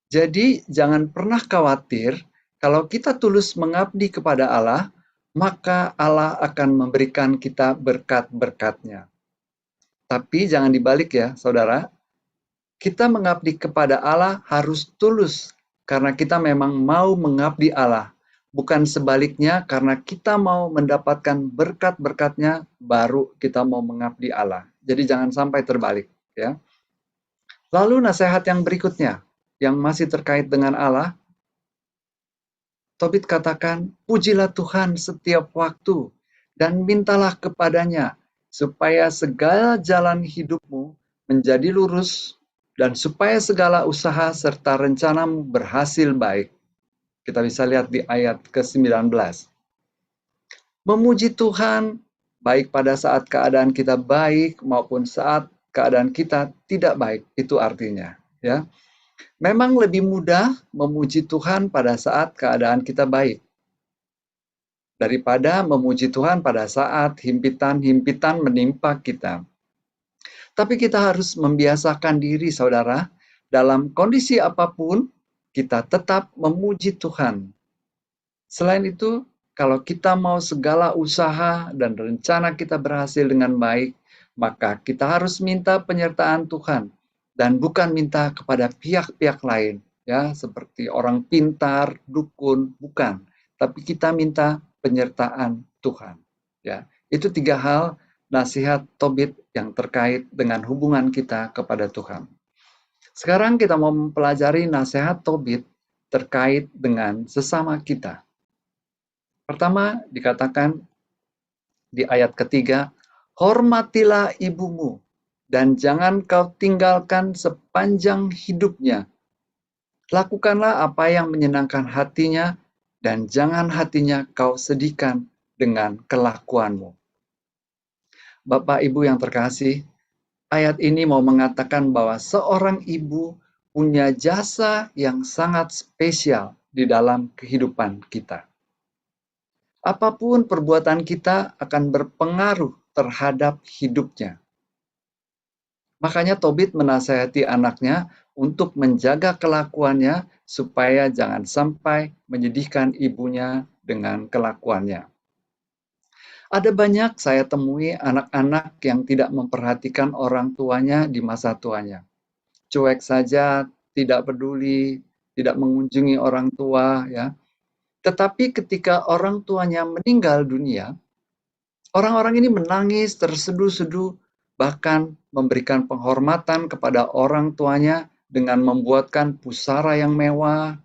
Jadi jangan pernah khawatir kalau kita tulus mengabdi kepada Allah, maka Allah akan memberikan kita berkat-berkat-Nya. Tapi jangan dibalik ya, saudara. Kita mengabdi kepada Allah harus tulus karena kita memang mau mengabdi Allah. Bukan sebaliknya karena kita mau mendapatkan berkat-berkatnya baru kita mau mengabdi Allah. Jadi jangan sampai terbalik ya. Lalu nasihat yang berikutnya yang masih terkait dengan Allah, Tobit katakan, pujilah Tuhan setiap waktu dan mintalah kepadanya supaya segala jalan hidupmu menjadi lurus dan supaya segala usaha serta rencanamu berhasil baik. Kita bisa lihat di ayat ke-19. Memuji Tuhan baik pada saat keadaan kita baik maupun saat keadaan kita tidak baik, itu artinya ya. Memang lebih mudah memuji Tuhan pada saat keadaan kita baik daripada memuji Tuhan pada saat himpitan-himpitan menimpa kita. Tapi kita harus membiasakan diri, saudara, dalam kondisi apapun, kita tetap memuji Tuhan. Selain itu, kalau kita mau segala usaha dan rencana kita berhasil dengan baik, maka kita harus minta penyertaan Tuhan dan bukan minta kepada pihak-pihak lain, ya, seperti orang pintar, dukun, bukan. Tapi kita minta penyertaan Tuhan. Ya, itu 3 hal nasihat Tobit yang terkait dengan hubungan kita kepada Tuhan. Sekarang kita mau mempelajari nasihat Tobit terkait dengan sesama kita. Pertama dikatakan di ayat ketiga, hormatilah ibumu dan jangan kau tinggalkan sepanjang hidupnya. Lakukanlah apa yang menyenangkan hatinya dan jangan hatinya kau sedihkan dengan kelakuanmu. Bapak Ibu yang terkasih, ayat ini mau mengatakan bahwa seorang ibu punya jasa yang sangat spesial di dalam kehidupan kita. Apapun perbuatan kita akan berpengaruh terhadap hidupnya. Makanya Tobit menasihati anaknya untuk menjaga kelakuannya supaya jangan sampai menyedihkan ibunya dengan kelakuannya. Ada banyak saya temui anak-anak yang tidak memperhatikan orang tuanya di masa tuanya. Cuek saja, tidak peduli, tidak mengunjungi orang tua, ya. Tetapi ketika orang tuanya meninggal dunia, orang-orang ini menangis, terseduh-seduh, bahkan memberikan penghormatan kepada orang tuanya dengan membuatkan pusara yang mewah,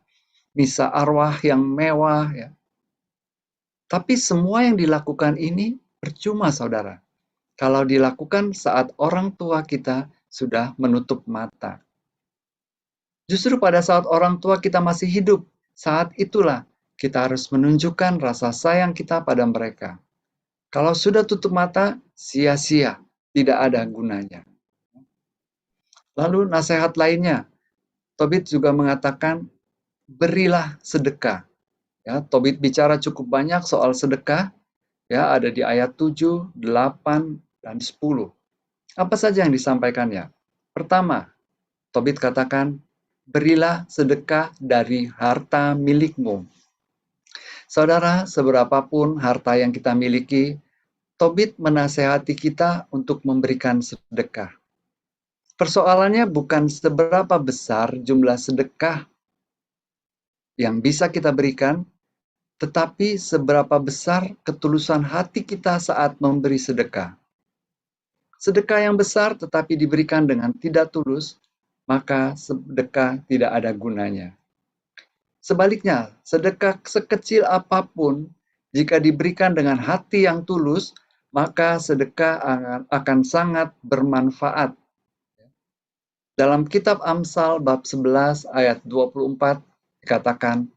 misa arwah yang mewah. Ya. Tapi semua yang dilakukan ini percuma, saudara. Kalau dilakukan saat orang tua kita sudah menutup mata. Justru pada saat orang tua kita masih hidup, saat itulah kita harus menunjukkan rasa sayang kita pada mereka. Kalau sudah tutup mata, sia-sia, tidak ada gunanya. Lalu nasihat lainnya, Tobit juga mengatakan, berilah sedekah. Ya, Tobit bicara cukup banyak soal sedekah, ya, ada di ayat 7, 8, dan 10. Apa saja yang disampaikannya? Pertama, Tobit katakan, berilah sedekah dari harta milikmu. Saudara, seberapapun harta yang kita miliki, Tobit menasehati kita untuk memberikan sedekah. Persoalannya bukan seberapa besar jumlah sedekah yang bisa kita berikan, tetapi seberapa besar ketulusan hati kita saat memberi sedekah. Sedekah yang besar tetapi diberikan dengan tidak tulus, maka sedekah tidak ada gunanya. Sebaliknya, sedekah sekecil apapun, jika diberikan dengan hati yang tulus, maka sedekah akan sangat bermanfaat. Dalam kitab Amsal bab 11 ayat 24 dikatakan,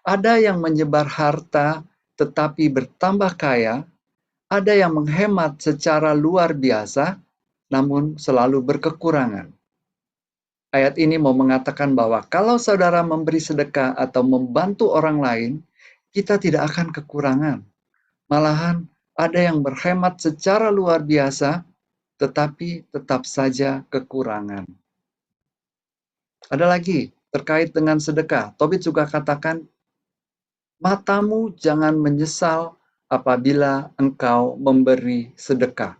ada yang menyebar harta tetapi bertambah kaya, ada yang menghemat secara luar biasa, namun selalu berkekurangan. Ayat ini mau mengatakan bahwa kalau saudara memberi sedekah atau membantu orang lain, kita tidak akan kekurangan. Malahan ada yang berhemat secara luar biasa, tetapi tetap saja kekurangan. Ada lagi terkait dengan sedekah. Tobit juga katakan, matamu jangan menyesal apabila engkau memberi sedekah.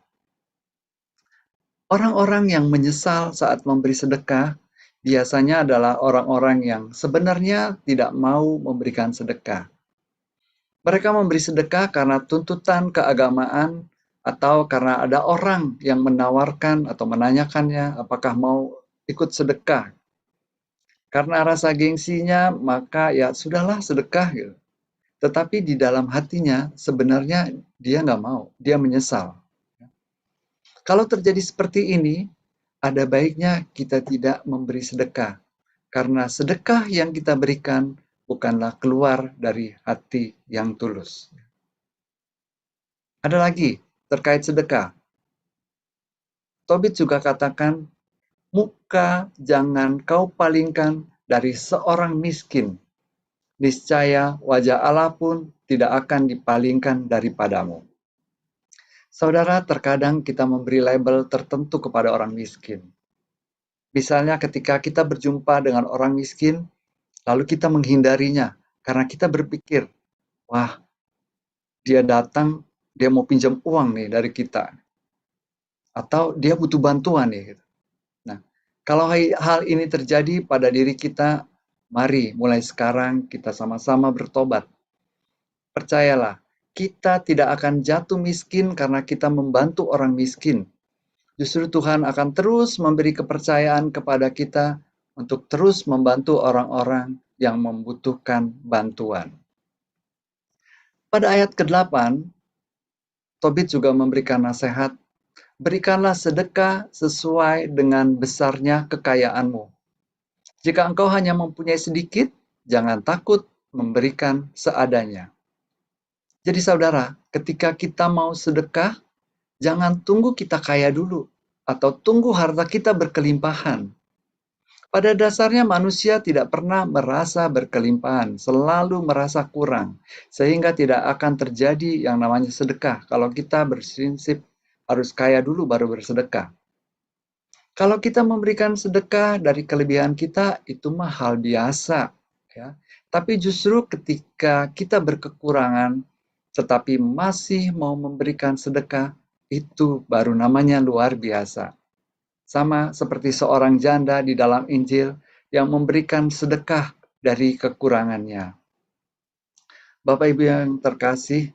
Orang-orang yang menyesal saat memberi sedekah biasanya adalah orang-orang yang sebenarnya tidak mau memberikan sedekah. Mereka memberi sedekah karena tuntutan keagamaan atau karena ada orang yang menawarkan atau menanyakannya apakah mau ikut sedekah. Karena rasa gengsinya, maka ya sudahlah sedekah gitu. Tetapi di dalam hatinya sebenarnya dia nggak mau, dia menyesal. Kalau terjadi seperti ini, ada baiknya kita tidak memberi sedekah. Karena sedekah yang kita berikan bukanlah keluar dari hati yang tulus. Ada lagi terkait sedekah. Tobit juga katakan, muka jangan kau palingkan dari seorang miskin. Niscaya wajah Allah pun tidak akan dipalingkan daripadamu. Saudara, terkadang kita memberi label tertentu kepada orang miskin. Misalnya ketika kita berjumpa dengan orang miskin, lalu kita menghindarinya karena kita berpikir, wah, dia datang, dia mau pinjam uang nih dari kita. Atau dia butuh bantuan nih. Nah, kalau hal ini terjadi pada diri kita, mari mulai sekarang kita sama-sama bertobat. Percayalah, kita tidak akan jatuh miskin karena kita membantu orang miskin. Justru Tuhan akan terus memberi kepercayaan kepada kita untuk terus membantu orang-orang yang membutuhkan bantuan. Pada ayat ke-8, Tobit juga memberikan nasihat, berikanlah sedekah sesuai dengan besarnya kekayaanmu. Jika engkau hanya mempunyai sedikit, jangan takut memberikan seadanya. Jadi saudara, ketika kita mau sedekah, jangan tunggu kita kaya dulu, atau tunggu harta kita berkelimpahan. Pada dasarnya manusia tidak pernah merasa berkelimpahan, selalu merasa kurang, sehingga tidak akan terjadi yang namanya sedekah. Kalau kita berprinsip harus kaya dulu baru bersedekah. Kalau kita memberikan sedekah dari kelebihan kita, itu mah hal biasa. Ya. Tapi justru ketika kita berkekurangan, tetapi masih mau memberikan sedekah, itu baru namanya luar biasa. Sama seperti seorang janda di dalam Injil yang memberikan sedekah dari kekurangannya. Bapak Ibu yang terkasih,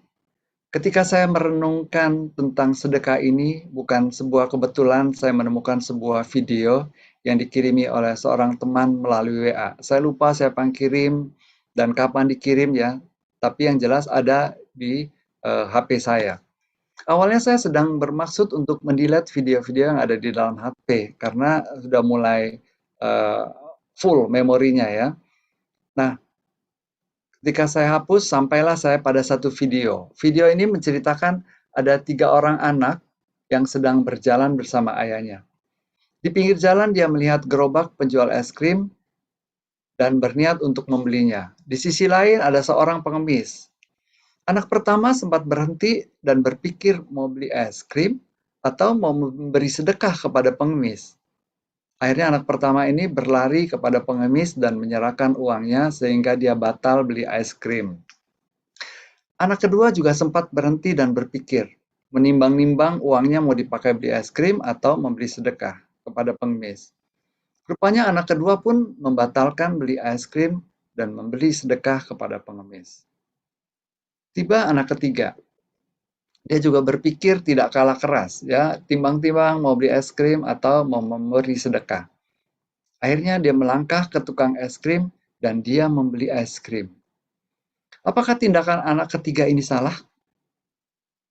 ketika saya merenungkan tentang sedekah ini, bukan sebuah kebetulan saya menemukan sebuah video yang dikirimi oleh seorang teman melalui WA. Saya lupa siapa yang kirim dan kapan dikirim ya, tapi yang jelas ada di HP saya. Awalnya saya sedang bermaksud untuk mendelete video-video yang ada di dalam HP karena sudah mulai full memorinya ya. Nah, ketika saya hapus, sampailah saya pada satu video. Video ini menceritakan ada 3 orang anak yang sedang berjalan bersama ayahnya. Di pinggir jalan dia melihat gerobak penjual es krim dan berniat untuk membelinya. Di sisi lain ada seorang pengemis. Anak pertama sempat berhenti dan berpikir mau beli es krim atau mau memberi sedekah kepada pengemis. Akhirnya anak pertama ini berlari kepada pengemis dan menyerahkan uangnya sehingga dia batal beli es krim. Anak kedua juga sempat berhenti dan berpikir, menimbang-nimbang uangnya mau dipakai beli es krim atau memberi sedekah kepada pengemis. Rupanya anak kedua pun membatalkan beli es krim dan membeli sedekah kepada pengemis. Tiba anak ketiga. Dia juga berpikir tidak kalah keras, ya, timbang-timbang mau beli es krim atau mau memberi sedekah. Akhirnya dia melangkah ke tukang es krim dan dia membeli es krim. Apakah tindakan anak ketiga ini salah?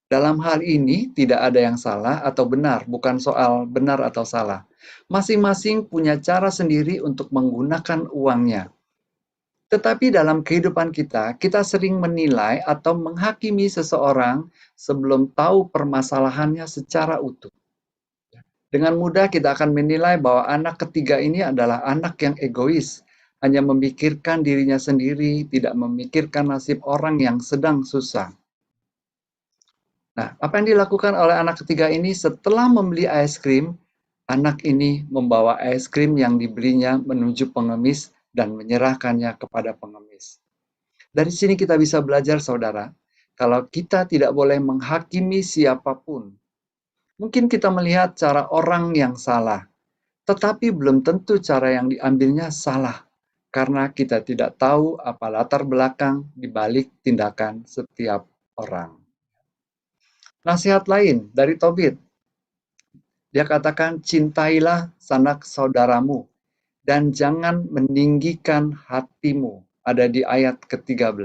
Dalam hal ini tidak ada yang salah atau benar, bukan soal benar atau salah. Masing-masing punya cara sendiri untuk menggunakan uangnya. Tetapi dalam kehidupan kita, kita sering menilai atau menghakimi seseorang sebelum tahu permasalahannya secara utuh. Dengan mudah kita akan menilai bahwa anak ketiga ini adalah anak yang egois, hanya memikirkan dirinya sendiri, tidak memikirkan nasib orang yang sedang susah. Nah, apa yang dilakukan oleh anak ketiga ini setelah membeli es krim, anak ini membawa es krim yang dibelinya menuju pengemis dan menyerahkannya kepada pengemis. Dari sini kita bisa belajar, saudara, kalau kita tidak boleh menghakimi siapapun, Mungkin kita melihat cara orang yang salah, tetapi belum tentu cara yang diambilnya salah, karena kita tidak tahu apa latar belakang di balik tindakan setiap orang. Nasihat lain dari Tobit, dia katakan, cintailah sanak saudaramu, dan jangan meninggikan hatimu. Ada di ayat ke-13.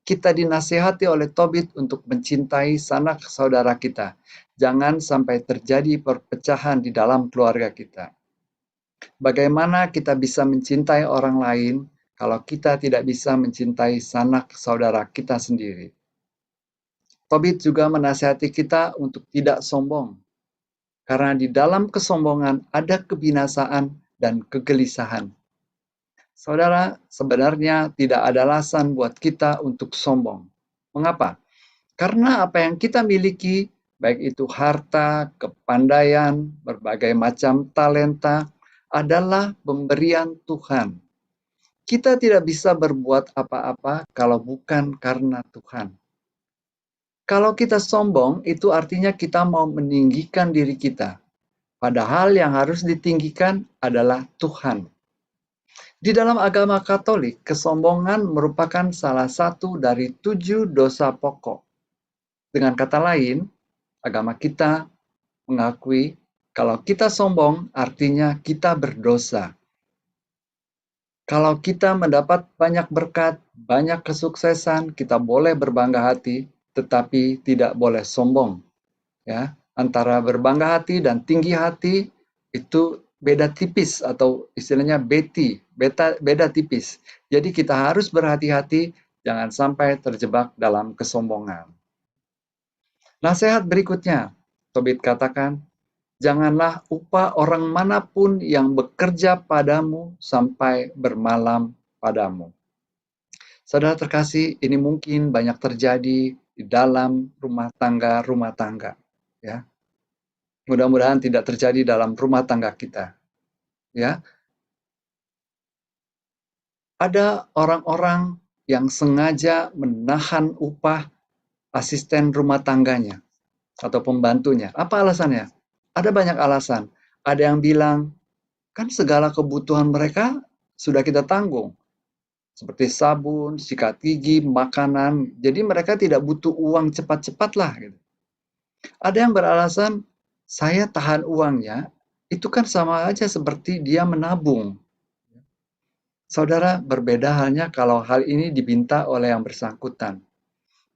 Kita dinasihati oleh Tobit untuk mencintai sanak saudara kita. Jangan sampai terjadi perpecahan di dalam keluarga kita. Bagaimana kita bisa mencintai orang lain kalau kita tidak bisa mencintai sanak saudara kita sendiri? Tobit juga menasihati kita untuk tidak sombong. Karena di dalam kesombongan ada kebinasaan dan kegelisahan. Saudara, sebenarnya tidak ada alasan buat kita untuk sombong. Mengapa? Karena apa yang kita miliki, baik itu harta, kepandaian, berbagai macam talenta, adalah pemberian Tuhan. Kita tidak bisa berbuat apa-apa kalau bukan karena Tuhan. Kalau kita sombong, itu artinya kita mau meninggikan diri kita. Padahal yang harus ditinggikan adalah Tuhan. Di dalam agama Katolik, kesombongan merupakan salah satu dari 7 dosa pokok. Dengan kata lain, agama kita mengakui kalau kita sombong artinya kita berdosa. Kalau kita mendapat banyak berkat, banyak kesuksesan, kita boleh berbangga hati, tetapi tidak boleh sombong. Ya, antara berbangga hati dan tinggi hati itu beda tipis, atau istilahnya beda tipis. Jadi kita harus berhati-hati, jangan sampai terjebak dalam kesombongan. Nasihat berikutnya, Tobit katakan, janganlah upah orang manapun yang bekerja padamu sampai bermalam padamu. Saudara terkasih, ini mungkin banyak terjadi di dalam rumah tangga, ya. Mudah-mudahan tidak terjadi dalam rumah tangga kita. Ya. Ada orang-orang yang sengaja menahan upah asisten rumah tangganya atau pembantunya. Apa alasannya? Ada banyak alasan. Ada yang bilang, kan segala kebutuhan mereka sudah kita tanggung. Seperti sabun, sikat gigi, makanan. Jadi mereka tidak butuh uang cepat-cepat lah. Gitu. Ada yang beralasan, saya tahan uangnya, itu kan sama aja seperti dia menabung. Saudara, berbeda halnya kalau hal ini diminta oleh yang bersangkutan.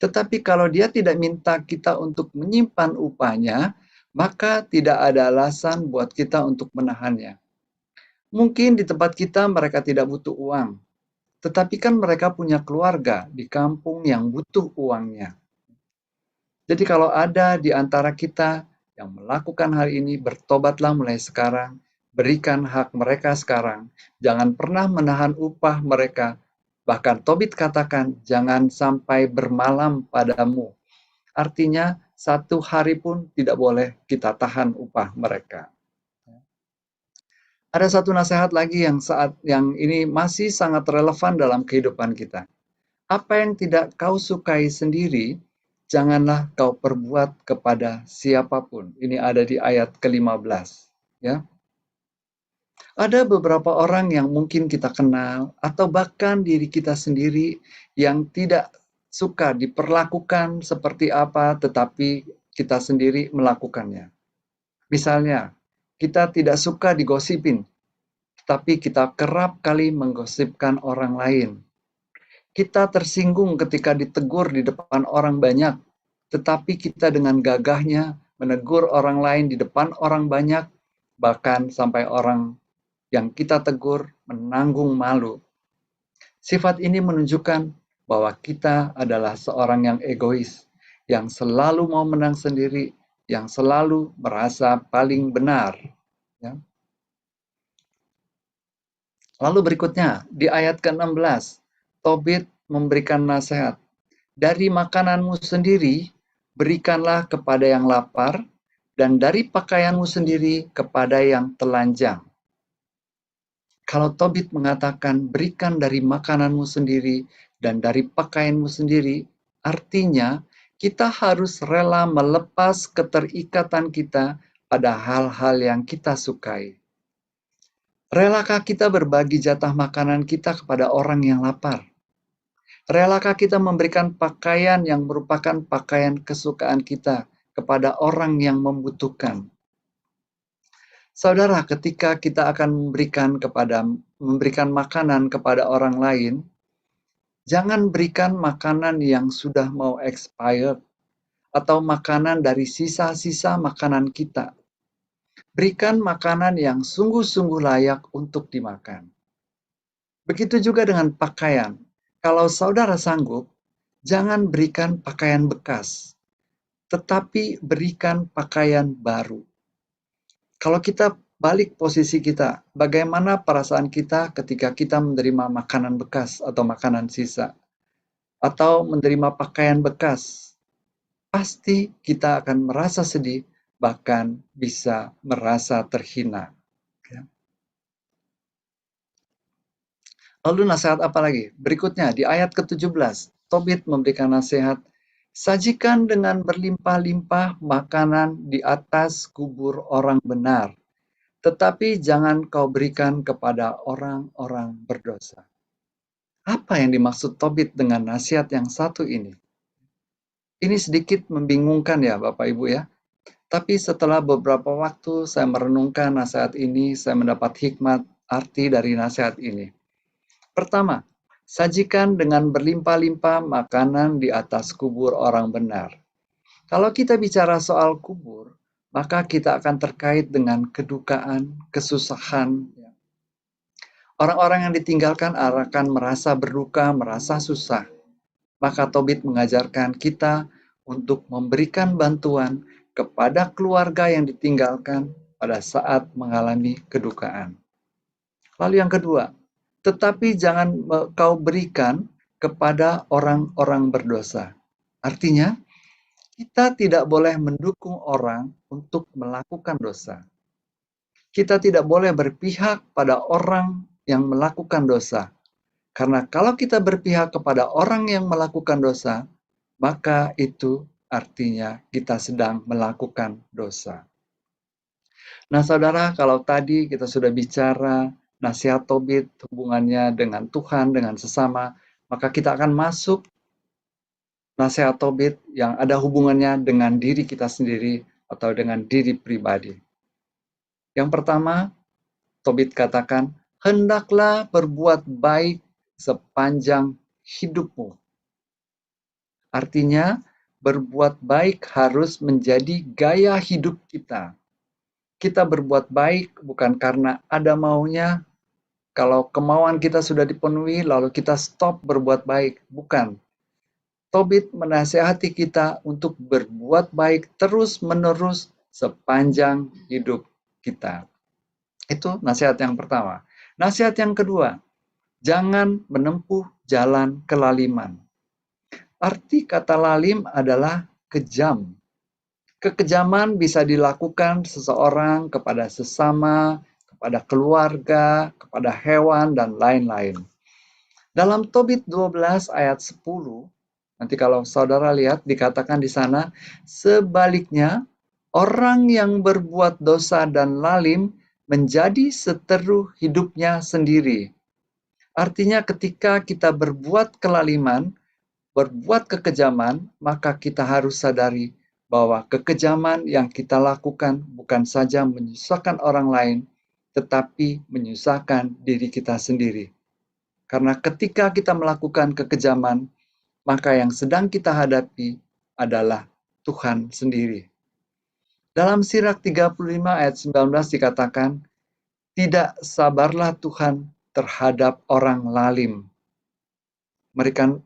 Tetapi kalau dia tidak minta kita untuk menyimpan upahnya, maka tidak ada alasan buat kita untuk menahannya. Mungkin di tempat kita mereka tidak butuh uang, tetapi kan mereka punya keluarga di kampung yang butuh uangnya. Jadi kalau ada di antara kita yang melakukan hal ini, bertobatlah mulai sekarang, berikan hak mereka sekarang, jangan pernah menahan upah mereka. Bahkan Tobit katakan, jangan sampai bermalam padamu. Artinya, 1 hari pun tidak boleh kita tahan upah mereka. Ada satu nasihat lagi yang ini masih sangat relevan dalam kehidupan kita. Apa yang tidak kau sukai sendiri, janganlah kau perbuat kepada siapapun. Ini ada di ayat ke-15. Ya. Ada beberapa orang yang mungkin kita kenal, atau bahkan diri kita sendiri yang tidak suka diperlakukan seperti apa, tetapi kita sendiri melakukannya. Misalnya, kita tidak suka digosipin, tetapi kita kerap kali menggosipkan orang lain. Kita tersinggung ketika ditegur di depan orang banyak, tetapi kita dengan gagahnya menegur orang lain di depan orang banyak, bahkan sampai orang yang kita tegur menanggung malu. Sifat ini menunjukkan bahwa kita adalah seorang yang egois, yang selalu mau menang sendiri, yang selalu merasa paling benar. Ya. Lalu berikutnya, di ayat ke-16, Tobit memberikan nasihat. Dari makananmu sendiri, berikanlah kepada yang lapar, dan dari pakaianmu sendiri kepada yang telanjang. Kalau Tobit mengatakan, berikan dari makananmu sendiri, dan dari pakaianmu sendiri, artinya kita harus rela melepas keterikatan kita pada hal-hal yang kita sukai. Relakah kita berbagi jatah makanan kita kepada orang yang lapar? Relakah kita memberikan pakaian yang merupakan pakaian kesukaan kita kepada orang yang membutuhkan? Saudara, ketika kita akan memberikan makanan kepada orang lain, jangan berikan makanan yang sudah mau expired atau makanan dari sisa-sisa makanan kita. Berikan makanan yang sungguh-sungguh layak untuk dimakan. Begitu juga dengan pakaian. Kalau saudara sanggup, jangan berikan pakaian bekas, tetapi berikan pakaian baru. Kalau kita balik posisi kita, bagaimana perasaan kita ketika kita menerima makanan bekas atau makanan sisa, atau menerima pakaian bekas? Pasti kita akan merasa sedih, bahkan bisa merasa terhina. Lalu nasihat apa lagi? Berikutnya di ayat ke-17, Tobit memberikan nasihat, sajikan dengan berlimpah-limpah makanan di atas kubur orang benar, tetapi jangan kau berikan kepada orang-orang berdosa. Apa yang dimaksud Tobit dengan nasihat yang satu ini? Ini sedikit membingungkan ya Bapak Ibu ya. Tapi setelah beberapa waktu saya merenungkan nasihat ini, saya mendapat hikmat arti dari nasihat ini. Pertama, sajikan dengan berlimpah-limpah makanan di atas kubur orang benar. Kalau kita bicara soal kubur, maka kita akan terkait dengan kedukaan, kesusahan. Orang-orang yang ditinggalkan akan merasa berduka, merasa susah. Maka Tobit mengajarkan kita untuk memberikan bantuan kepada keluarga yang ditinggalkan pada saat mengalami kedukaan. Lalu yang kedua, tetapi jangan kau berikan kepada orang-orang berdosa. Artinya, kita tidak boleh mendukung orang untuk melakukan dosa. Kita tidak boleh berpihak pada orang yang melakukan dosa. Karena kalau kita berpihak kepada orang yang melakukan dosa, maka itu artinya kita sedang melakukan dosa. Nah, saudara, kalau tadi kita sudah bicara nasihat Tobit, hubungannya dengan Tuhan, dengan sesama, maka kita akan masuk nasihat Tobit yang ada hubungannya dengan diri kita sendiri atau dengan diri pribadi. Yang pertama, Tobit katakan, hendaklah berbuat baik sepanjang hidupmu. Artinya, berbuat baik harus menjadi gaya hidup kita. Kita berbuat baik bukan karena ada maunya. Kalau kemauan kita sudah dipenuhi, lalu kita stop berbuat baik. Bukan. Tobit menasihati kita untuk berbuat baik terus-menerus sepanjang hidup kita. Itu nasihat yang pertama. Nasihat yang kedua, jangan menempuh jalan kelaliman. Arti kata lalim adalah kejam. Kekejaman bisa dilakukan seseorang kepada sesama, kepada keluarga, kepada hewan, dan lain-lain. Dalam Tobit 12 ayat 10, nanti kalau saudara lihat dikatakan di sana, sebaliknya orang yang berbuat dosa dan lalim menjadi seteru hidupnya sendiri. Artinya ketika kita berbuat kelaliman, berbuat kekejaman, maka kita harus sadari bahwa kekejaman yang kita lakukan bukan saja menyusahkan orang lain, tetapi menyusahkan diri kita sendiri. Karena ketika kita melakukan kekejaman, maka yang sedang kita hadapi adalah Tuhan sendiri. Dalam Sirak 35 ayat 19 dikatakan, tidak sabarlah Tuhan terhadap orang lalim.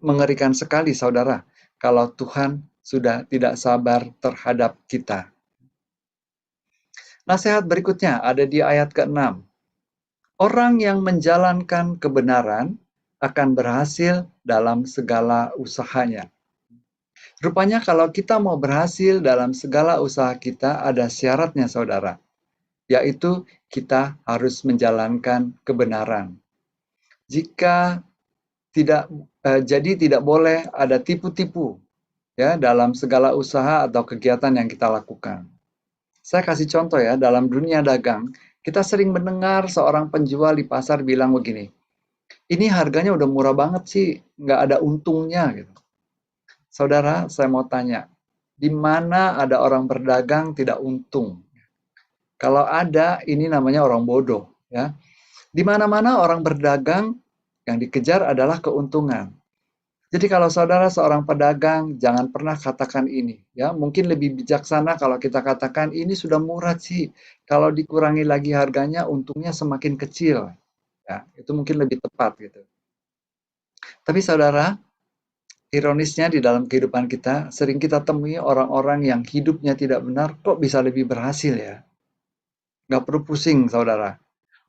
Mengerikan sekali saudara, kalau Tuhan sudah tidak sabar terhadap kita. Nasihat berikutnya ada di ayat ke-6. Orang yang menjalankan kebenaran akan berhasil dalam segala usahanya. Rupanya kalau kita mau berhasil dalam segala usaha kita, ada syaratnya saudara, yaitu kita harus menjalankan kebenaran. Jadi tidak boleh ada tipu-tipu. ya dalam segala usaha atau kegiatan yang kita lakukan. Saya kasih contoh ya, dalam dunia dagang, kita sering mendengar seorang penjual di pasar bilang begini, ini harganya udah murah banget sih, nggak ada untungnya gitu. Saudara, saya mau tanya, di mana ada orang berdagang tidak untung? Kalau ada, ini namanya orang bodoh, ya. Di mana-mana orang berdagang yang dikejar adalah keuntungan. Jadi kalau saudara seorang pedagang, jangan pernah katakan ini, ya. Mungkin lebih bijaksana kalau kita katakan ini sudah murah sih. Kalau dikurangi lagi harganya, untungnya semakin kecil. Ya, itu mungkin lebih tepat gitu. Tapi saudara, ironisnya di dalam kehidupan kita, sering kita temui orang-orang yang hidupnya tidak benar, kok bisa lebih berhasil ya? Nggak perlu pusing, saudara.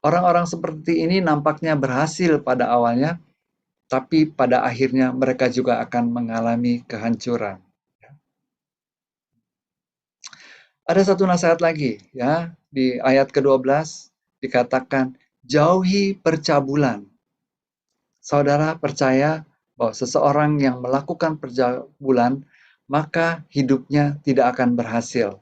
Orang-orang seperti ini nampaknya berhasil pada awalnya, tapi pada akhirnya mereka juga akan mengalami kehancuran. Ada satu nasihat lagi, ya, di ayat ke-12 dikatakan, jauhi percabulan. Saudara percaya bahwa seseorang yang melakukan percabulan, maka hidupnya tidak akan berhasil.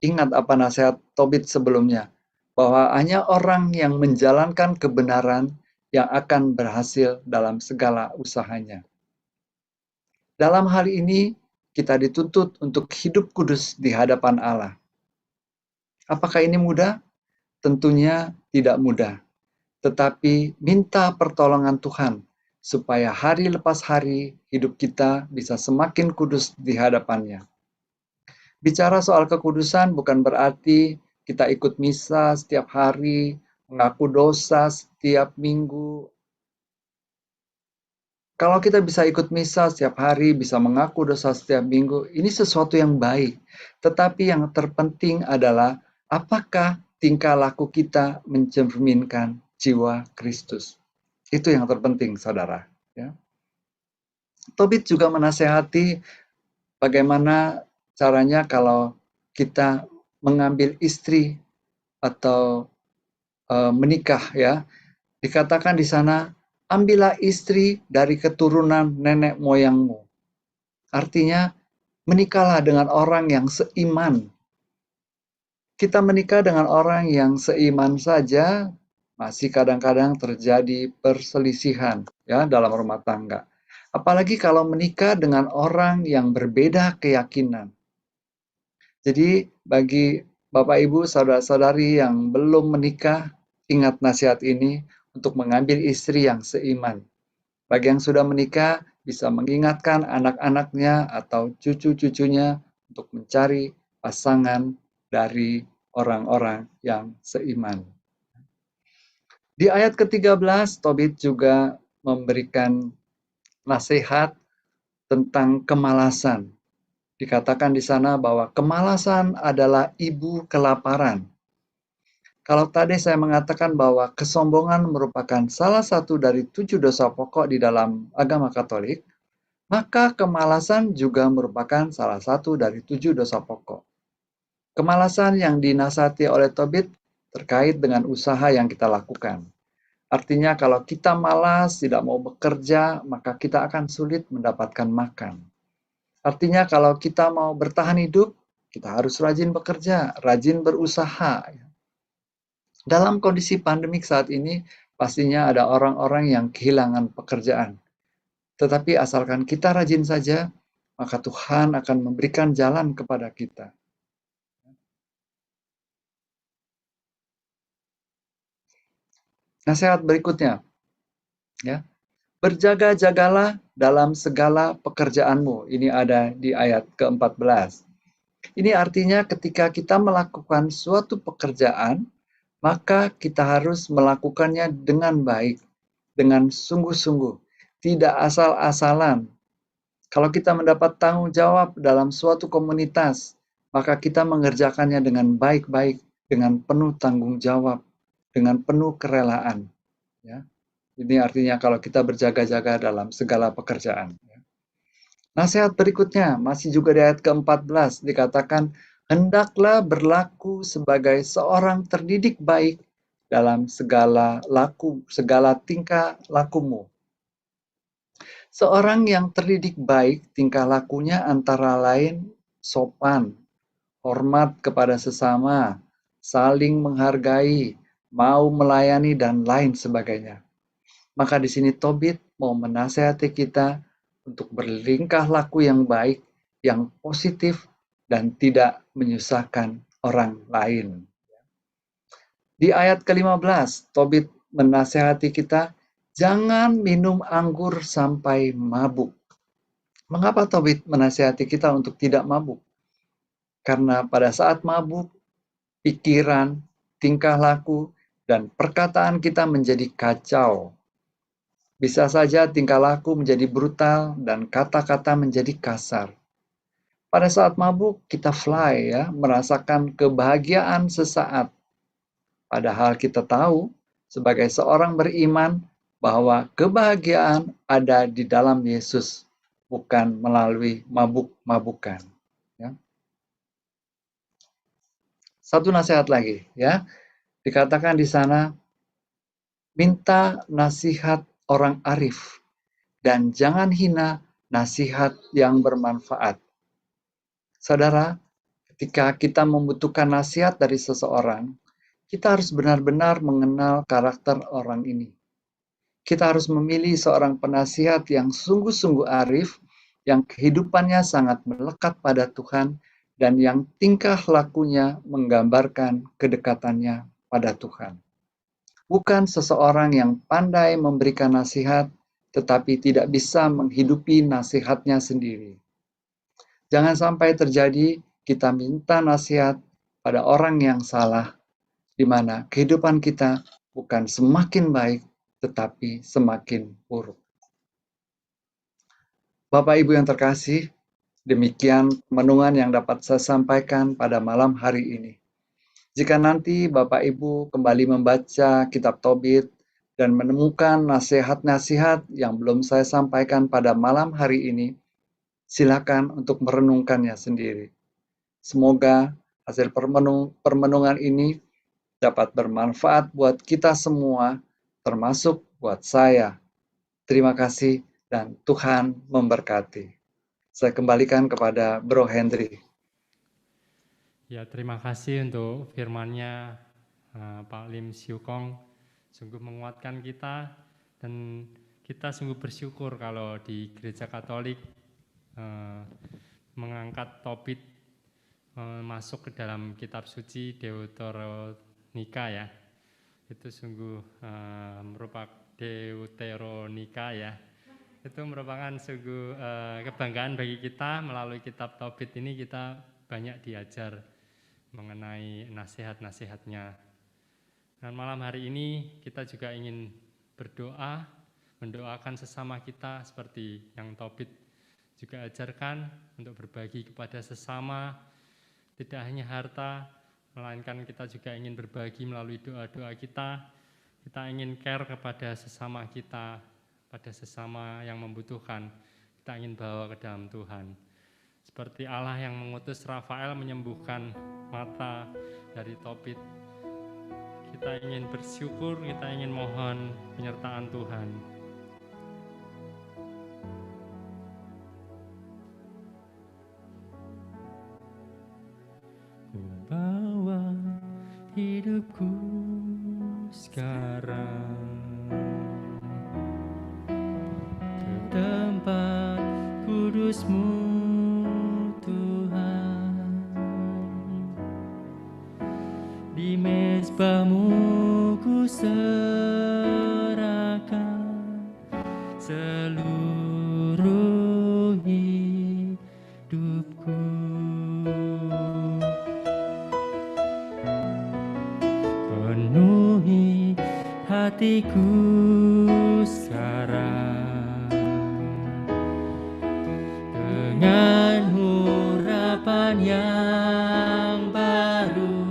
Ingat apa nasihat Tobit sebelumnya, bahwa hanya orang yang menjalankan kebenaran yang akan berhasil dalam segala usahanya. Dalam hal ini, kita dituntut untuk hidup kudus di hadapan Allah. Apakah ini mudah? Tentunya tidak mudah. Tetapi minta pertolongan Tuhan, supaya hari lepas hari hidup kita bisa semakin kudus di hadapannya. Bicara soal kekudusan bukan berarti kita ikut misa setiap hari, mengaku dosa setiap minggu. Kalau kita bisa ikut misa setiap hari, bisa mengaku dosa setiap minggu, ini sesuatu yang baik. Tetapi yang terpenting adalah apakah tingkah laku kita mencerminkan jiwa Kristus. Itu yang terpenting, saudara. Ya. Tobit juga menasehati bagaimana caranya kalau kita mengambil istri atau menikah, ya. Dikatakan di sana, ambillah istri dari keturunan nenek moyangmu. Artinya, menikahlah dengan orang yang seiman. Kita menikah dengan orang yang seiman saja, masih kadang-kadang terjadi perselisihan ya dalam rumah tangga. Apalagi kalau menikah dengan orang yang berbeda keyakinan. Jadi bagi Bapak Ibu, saudara-saudari yang belum menikah, ingat nasihat ini untuk mengambil istri yang seiman. Bagi yang sudah menikah, bisa mengingatkan anak-anaknya atau cucu-cucunya untuk mencari pasangan dari orang-orang yang seiman. Di ayat ke-13, Tobit juga memberikan nasihat tentang kemalasan. Dikatakan di sana bahwa kemalasan adalah ibu kelaparan. Kalau tadi saya mengatakan bahwa kesombongan merupakan salah satu dari 7 dosa pokok di dalam agama Katolik, maka kemalasan juga merupakan salah satu dari 7 dosa pokok. Kemalasan yang dinasihati oleh Tobit terkait dengan usaha yang kita lakukan. Artinya kalau kita malas, tidak mau bekerja, maka kita akan sulit mendapatkan makan. Artinya kalau kita mau bertahan hidup, kita harus rajin bekerja, rajin berusaha. Dalam kondisi pandemik saat ini, pastinya ada orang-orang yang kehilangan pekerjaan. Tetapi asalkan kita rajin saja, maka Tuhan akan memberikan jalan kepada kita. Nasihat berikutnya, ya, berjaga-jagalah dalam segala pekerjaanmu. Ini ada di ayat ke-14. Ini artinya ketika kita melakukan suatu pekerjaan, maka kita harus melakukannya dengan baik, dengan sungguh-sungguh, tidak asal-asalan. Kalau kita mendapat tanggung jawab dalam suatu komunitas, maka kita mengerjakannya dengan baik-baik, dengan penuh tanggung jawab, dengan penuh kerelaan. Ya. Ini artinya kalau kita berjaga-jaga dalam segala pekerjaan. Nasihat berikutnya, masih juga di ayat ke-14, dikatakan, hendaklah berlaku sebagai seorang terdidik baik dalam segala tingkah lakumu. Seorang yang terdidik baik, tingkah lakunya antara lain sopan, hormat kepada sesama, saling menghargai, mau melayani, dan lain sebagainya. Maka di sini Tobit mau menasehati kita untuk berlingkah laku yang baik, yang positif, dan tidak menyusahkan orang lain. Di ayat ke-15, Tobit menasehati kita, jangan minum anggur sampai mabuk. Mengapa Tobit menasehati kita untuk tidak mabuk? Karena pada saat mabuk, pikiran, tingkah laku, dan perkataan kita menjadi kacau. Bisa saja tingkah laku menjadi brutal dan kata-kata menjadi kasar. Pada saat mabuk, kita fly ya, merasakan kebahagiaan sesaat. Padahal kita tahu sebagai seorang beriman bahwa kebahagiaan ada di dalam Yesus, bukan melalui mabuk-mabukan. Ya. Satu nasihat lagi, ya. Dikatakan di sana, minta nasihat orang arif dan jangan hina nasihat yang bermanfaat. Saudara, ketika kita membutuhkan nasihat dari seseorang, kita harus benar-benar mengenal karakter orang ini. Kita harus memilih seorang penasihat yang sungguh-sungguh arif, yang kehidupannya sangat melekat pada Tuhan, dan yang tingkah lakunya menggambarkan kedekatannya pada Tuhan. Bukan seseorang yang pandai memberikan nasihat, tetapi tidak bisa menghidupi nasihatnya sendiri. Jangan sampai terjadi kita minta nasihat pada orang yang salah, di mana kehidupan kita bukan semakin baik, tetapi semakin buruk. Bapak Ibu yang terkasih, demikian renungan yang dapat saya sampaikan pada malam hari ini. Jika nanti Bapak Ibu kembali membaca kitab Tobit dan menemukan nasihat-nasihat yang belum saya sampaikan pada malam hari ini, silakan untuk merenungkannya sendiri. Semoga hasil permenungan ini dapat bermanfaat buat kita semua, termasuk buat saya. Terima kasih dan Tuhan memberkati. Saya kembalikan kepada Bro Hendri. Ya, terima kasih untuk firman-Nya Pak Lim Siukong. Sungguh menguatkan kita dan kita sungguh bersyukur kalau di Gereja Katolik mengangkat Tobit masuk ke dalam kitab suci Deuteronika ya. Itu sungguh merupakan Deuteronika ya. Itu merupakan sungguh kebanggaan bagi kita. Melalui kitab Tobit ini kita banyak diajar mengenai nasihat-nasihatnya. Dan malam hari ini kita juga ingin berdoa, mendoakan sesama kita seperti yang Tobit juga ajarkan untuk berbagi kepada sesama, tidak hanya harta, melainkan kita juga ingin berbagi melalui doa-doa kita. Kita ingin care kepada sesama kita, pada sesama yang membutuhkan. Kita ingin bawa ke dalam Tuhan. Seperti Allah yang mengutus Rafael menyembuhkan mata dari Tobit. Kita ingin bersyukur, kita ingin mohon penyertaan Tuhan. Ku bawa hidupku sekarang ke tempat kudus-Mu, di mezbah-Mu ku serahkan seluruh hidupku. Penuhi hatiku sekarang dengan harapan yang baru,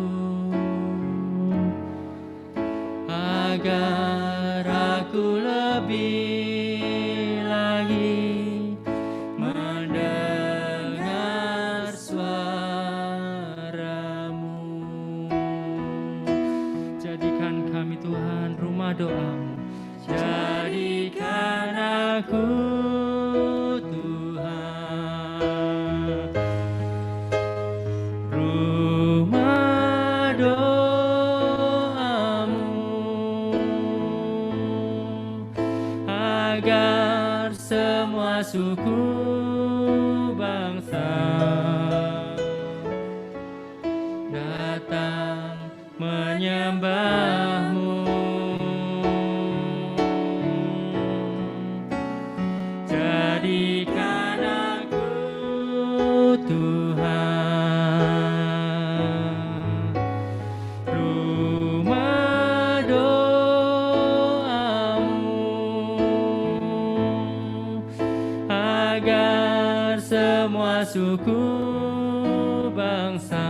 agar aku lebih lagi mendengar suara-Mu. Jadikan kami Tuhan rumah doa-Mu, jadikan aku suku bangsa datang menyembah-Mu. Jadikan aku Tuhan rumah doa-Mu, agar semua suku bangsa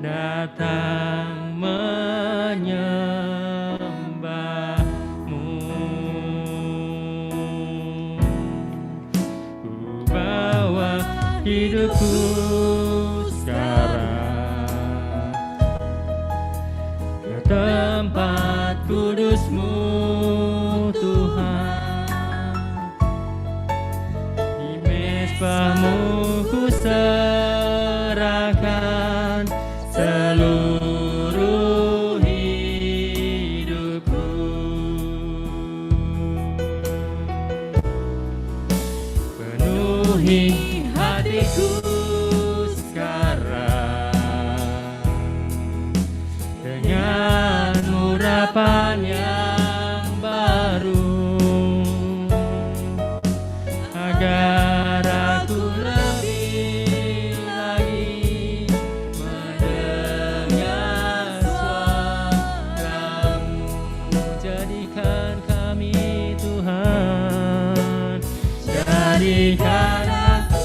datang menyembah-Mu. Ku bawa hidupku sekarang ke tempat kudus-Mu, Tuhan. Di mezbah-Mu ku serahkan seluruh hidupku. Penuhi hatiku sekarang dengan urapan yang baru, agar aku lebih lagi mendengar suara-Mu. Jadikan kami Tuhan, jadikan aku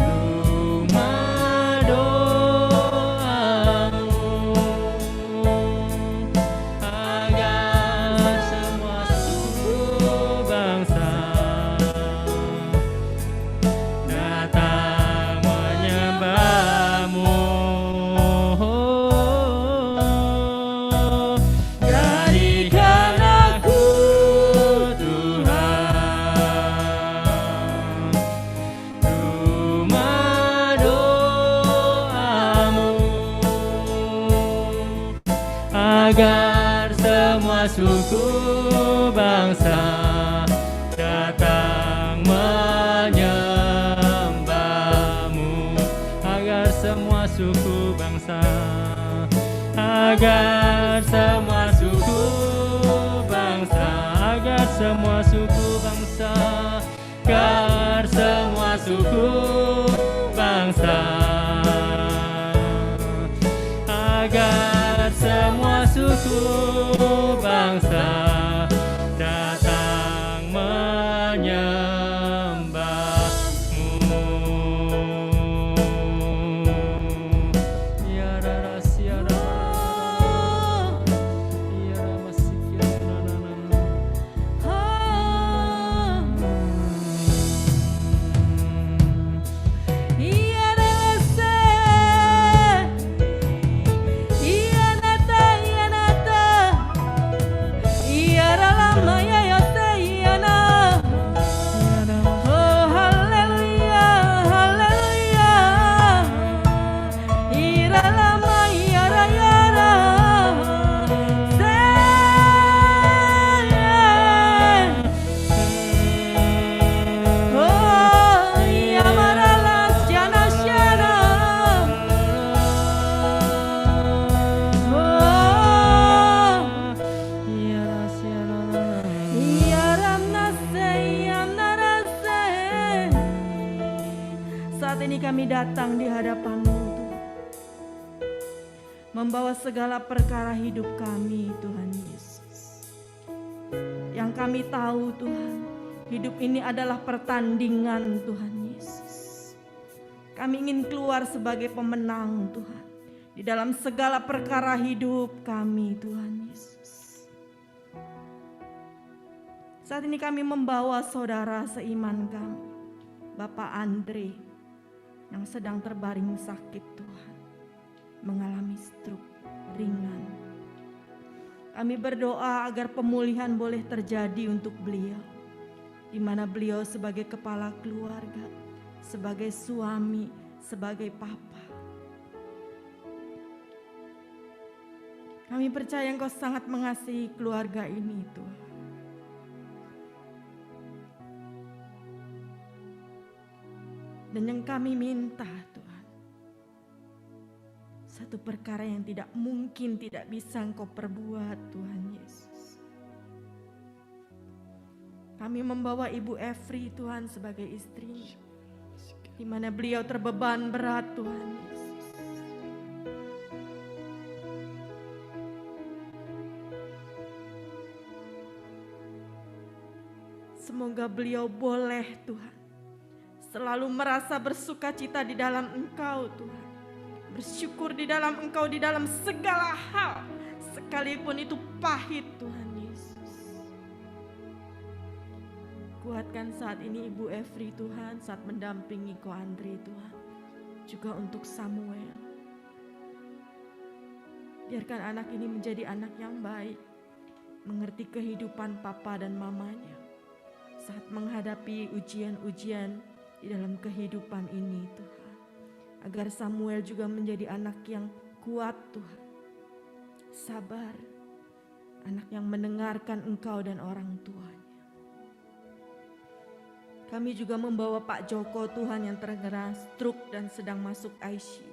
rumah doa-Mu, agar semua suku bangsa datang menyembah-Mu. Jadikan aku Tuhan rumah doa-Mu, agar semua suku bangsa datang menyembah-Mu, agar semua suku bangsa, agar semua suku bangsa, agar semua suku bangsa, agar semua suku bangsa, agar semua suku bangsa datang menyembah-Mu. Ya Rara Siara, ya Rama Sikiara, Saat ini kami datang di hadapan-Mu, Tuhan, membawa segala perkara hidup kami, Tuhan Yesus. Yang kami tahu, Tuhan, hidup ini adalah pertandingan, Tuhan Yesus. Kami ingin keluar sebagai pemenang, Tuhan, di dalam segala perkara hidup kami, Tuhan Yesus. Saat ini kami membawa saudara seiman kami, Bapak Andre, yang sedang terbaring sakit, Tuhan, mengalami stroke ringan. Kami berdoa agar pemulihan boleh terjadi untuk beliau, di mana beliau sebagai kepala keluarga, sebagai suami, sebagai papa. Kami percaya Engkau sangat mengasihi keluarga ini, Tuhan. Dan yang kami minta, Tuhan, satu perkara yang tidak mungkin, tidak bisa Engkau perbuat, Tuhan Yesus. Kami membawa Ibu Efri, Tuhan, sebagai istri, di mana beliau terbeban berat, Tuhan Yesus. Semoga beliau boleh, Tuhan, selalu merasa bersuka cita di dalam Engkau, Tuhan. Bersyukur di dalam Engkau, di dalam segala hal, sekalipun itu pahit, Tuhan Yesus. Kuatkan saat ini Ibu Efri, Tuhan, saat mendampingi Ko Andre, Tuhan. Juga untuk Samuel. Biarkan anak ini menjadi anak yang baik, mengerti kehidupan papa dan mamanya saat menghadapi ujian-ujian di dalam kehidupan ini, Tuhan. Agar Samuel juga menjadi anak yang kuat, Tuhan. Sabar, anak yang mendengarkan Engkau dan orang tuanya. Kami juga membawa Pak Joko, Tuhan, yang terkena stroke dan sedang masuk ICU.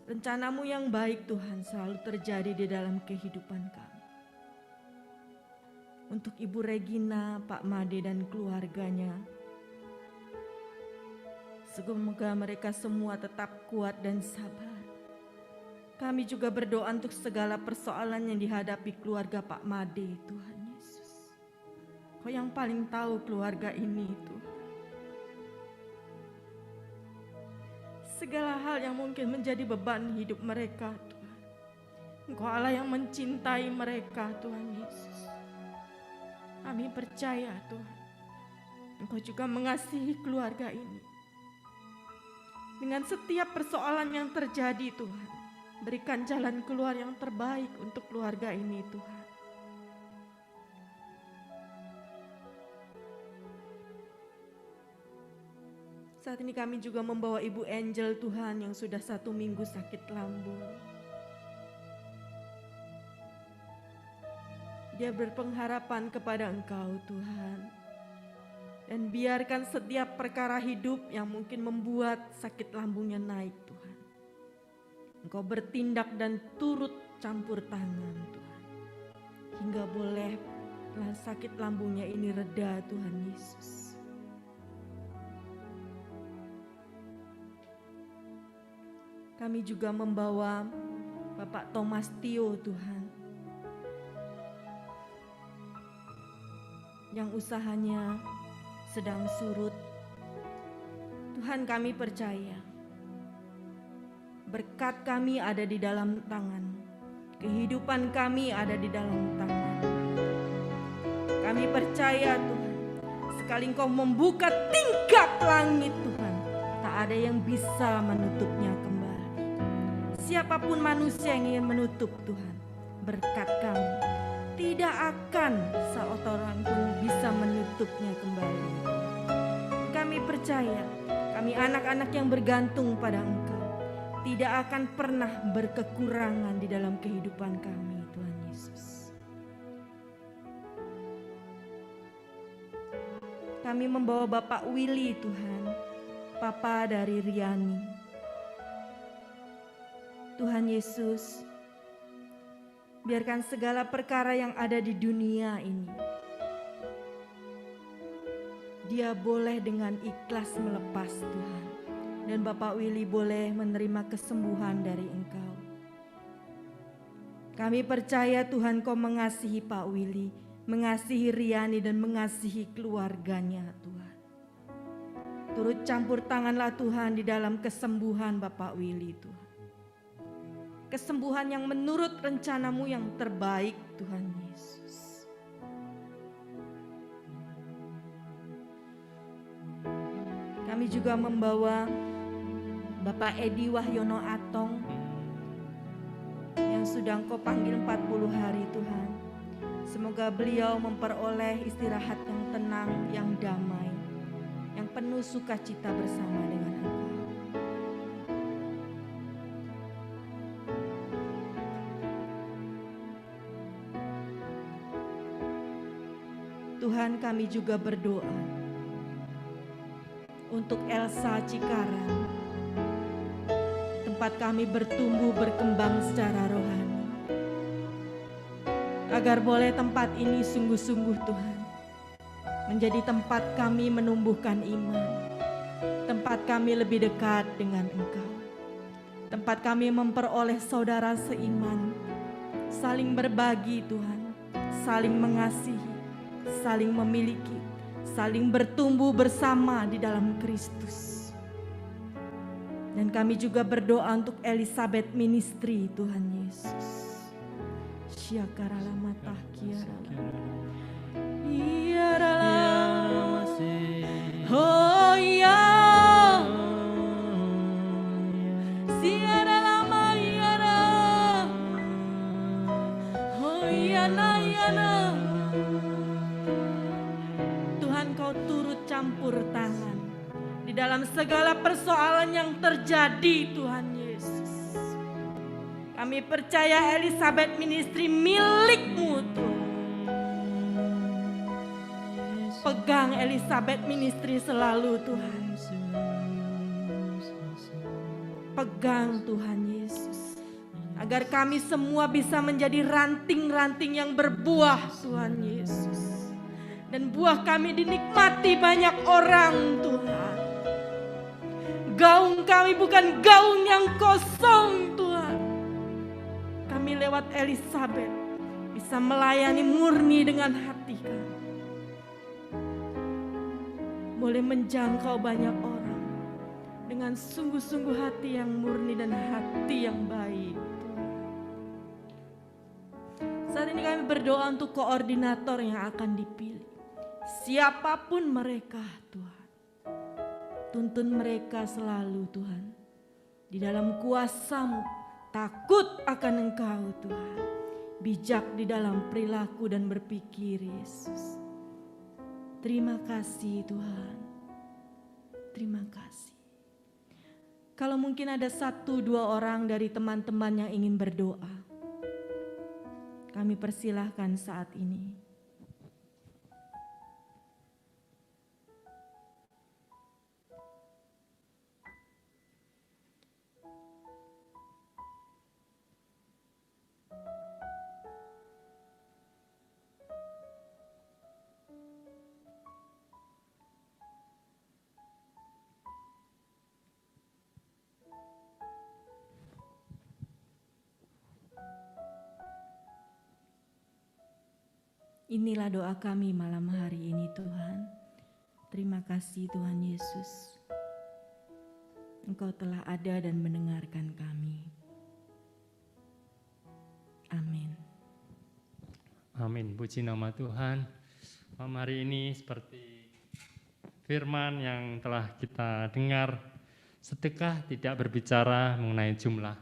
Rencana-Mu yang baik, Tuhan, selalu terjadi di dalam kehidupan kami. Untuk Ibu Regina, Pak Made dan keluarganya, semoga mereka semua tetap kuat dan sabar. Kami juga berdoa untuk segala persoalan yang dihadapi keluarga Pak Made, Tuhan Yesus. Kau yang paling tahu keluarga ini, Tuhan. Segala hal yang mungkin menjadi beban hidup mereka, Tuhan. Engkau Allah yang mencintai mereka, Tuhan Yesus. Kami percaya, Tuhan, Engkau juga mengasihi keluarga ini. Dengan setiap persoalan yang terjadi, Tuhan, berikan jalan keluar yang terbaik untuk keluarga ini, Tuhan. Saat ini kami juga membawa Ibu Angel, Tuhan, yang sudah 1 minggu sakit lambung. Dia berpengharapan kepada Engkau, Tuhan. Dan biarkan setiap perkara hidup yang mungkin membuat sakit lambungnya naik, Tuhan. Engkau bertindak dan turut campur tangan, Tuhan. Hingga boleh sakit lambungnya ini reda, Tuhan Yesus. Kami juga membawa Bapak Thomas Tio, Tuhan, yang usahanya sedang surut. Tuhan, kami percaya berkat kami ada di dalam tangan, kehidupan kami ada di dalam tangan. Kami percaya, Tuhan, sekali Engkau membuka tingkap langit, Tuhan, tak ada yang bisa menutupnya kembali. Siapapun manusia yang ingin menutup, Tuhan, berkat kami, tidak akan seorang pun bisa menutupnya kembali. Kami percaya, kami anak-anak yang bergantung pada Engkau, tidak akan pernah berkekurangan di dalam kehidupan kami, Tuhan Yesus. Kami membawa Bapak Willy, Tuhan, Papa dari Riani. Tuhan Yesus, biarkan segala perkara yang ada di dunia ini, dia boleh dengan ikhlas melepas, Tuhan. Dan Bapak Willy boleh menerima kesembuhan dari Engkau. Kami percaya, Tuhan, Kau mengasihi Pak Willy, mengasihi Riani dan mengasihi keluarganya, Tuhan. Turut campur tanganlah, Tuhan, di dalam kesembuhan Bapak Willy, Tuhan. Kesembuhan yang menurut rencana-Mu yang terbaik, Tuhan Yesus. Kami juga membawa Bapak Edi Wahyono Atong yang sudah Engkau panggil 40 hari, Tuhan. Semoga beliau memperoleh istirahat yang tenang, yang damai, yang penuh sukacita bersama dengan Engkau. Tuhan, kami juga berdoa untuk Elsa Cikarang, tempat kami bertumbuh berkembang secara rohani. Agar boleh tempat ini sungguh-sungguh Tuhan menjadi tempat kami menumbuhkan iman, tempat kami lebih dekat dengan Engkau, tempat kami memperoleh saudara seiman, saling berbagi Tuhan, saling mengasihi, saling memiliki, saling bertumbuh bersama di dalam Kristus. Dan kami juga berdoa untuk Elizabeth Ministry Tuhan Yesus. Syakarala matah kiarala. Iarala. Oh ya. Siarala mayara. Oh yana yana. Tuhan, Kau turut campur tangan di dalam segala persoalan yang terjadi Tuhan Yesus. Kami percaya Elizabeth Ministry milik-Mu Tuhan. Pegang Elizabeth Ministry selalu Tuhan. Pegang Tuhan Yesus. Agar kami semua bisa menjadi ranting-ranting yang berbuah Tuhan Yesus. Dan buah kami dinikmati banyak orang Tuhan. Gaung kami bukan gaung yang kosong Tuhan. Kami lewat Elizabeth bisa melayani murni dengan hati kami. Boleh menjangkau banyak orang dengan sungguh-sungguh hati yang murni dan hati yang baik. Saat ini kami berdoa untuk koordinator yang akan dipilih. Siapapun mereka Tuhan, tuntun mereka selalu Tuhan. Di dalam kuasa-Mu, takut akan Engkau Tuhan. Bijak di dalam perilaku dan berpikir Yesus. Terima kasih Tuhan. Terima kasih. Kalau mungkin ada 1-2 orang dari teman-teman yang ingin berdoa, kami persilahkan saat ini. Inilah doa kami malam hari ini Tuhan. Terima kasih Tuhan Yesus. Engkau telah ada dan mendengarkan kami. Amin. Amin. Puji nama Tuhan. Malam hari ini seperti firman yang telah kita dengar, sedekah tidak berbicara mengenai jumlah,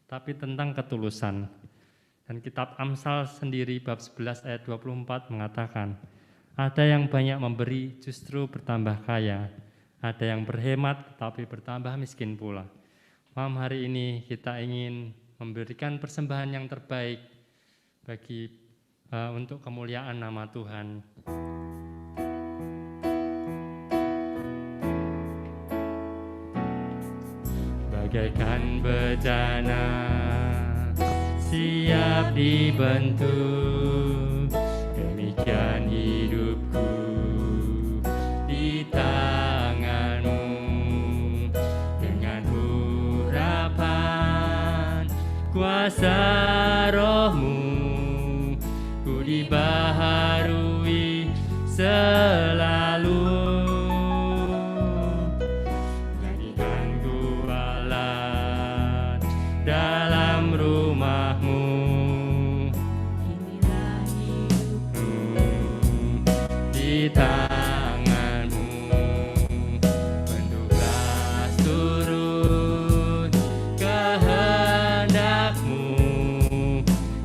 tapi tentang ketulusan. Dan kitab Amsal sendiri bab 11 ayat 24 mengatakan, ada yang banyak memberi justru bertambah kaya, ada yang berhemat tapi bertambah miskin pula. Malam hari ini kita ingin memberikan persembahan yang terbaik bagi untuk kemuliaan nama Tuhan. Bagaikan bejana siap dibentuk, demikian hidupku di tangan-Mu. Dengan urapan kuasa Roh-Mu, ku dibaharui selalu. Jadikan ku alat dalam rumah-Mu. Inilah hidupku di tangan-Mu. Bentuklah turut kehendak-Mu.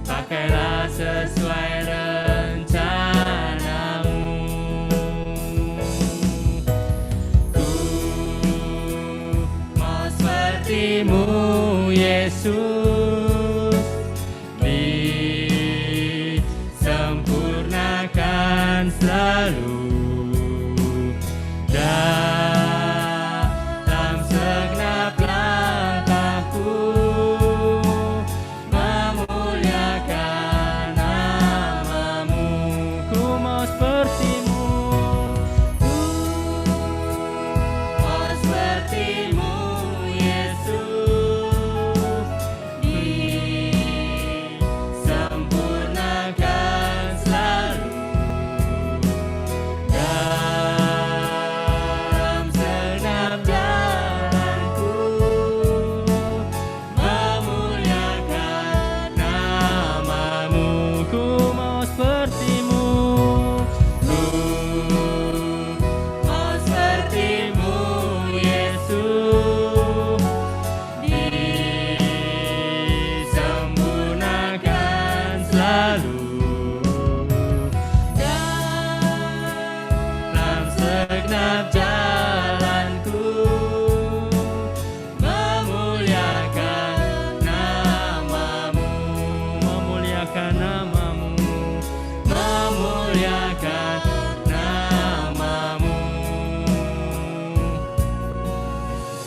Pakailah sesuai rencana-Mu. Ku mau seperti-Mu Yesus, disempurnakan selalu. selalu dalam segenap jalanku, memuliakan namamu, memuliakan namamu, memuliakan namamu,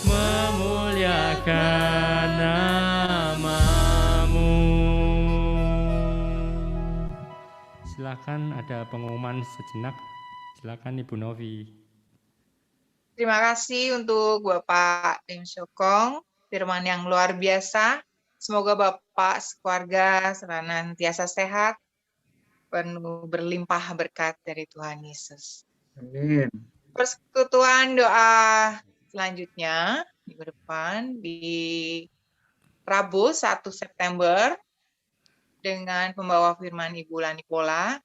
memuliakan namamu. Silakan ada pengumuman sejenak. Silakan Ibu Novi. Terima kasih untuk Bapak Lim Syokong, firman yang luar biasa. Semoga Bapak sekeluarga senantiasa sehat, penuh berlimpah berkat dari Tuhan Yesus. Amin. Persekutuan doa selanjutnya minggu depan di Rabu 1 September dengan pembawa firman Ibu Lani Pola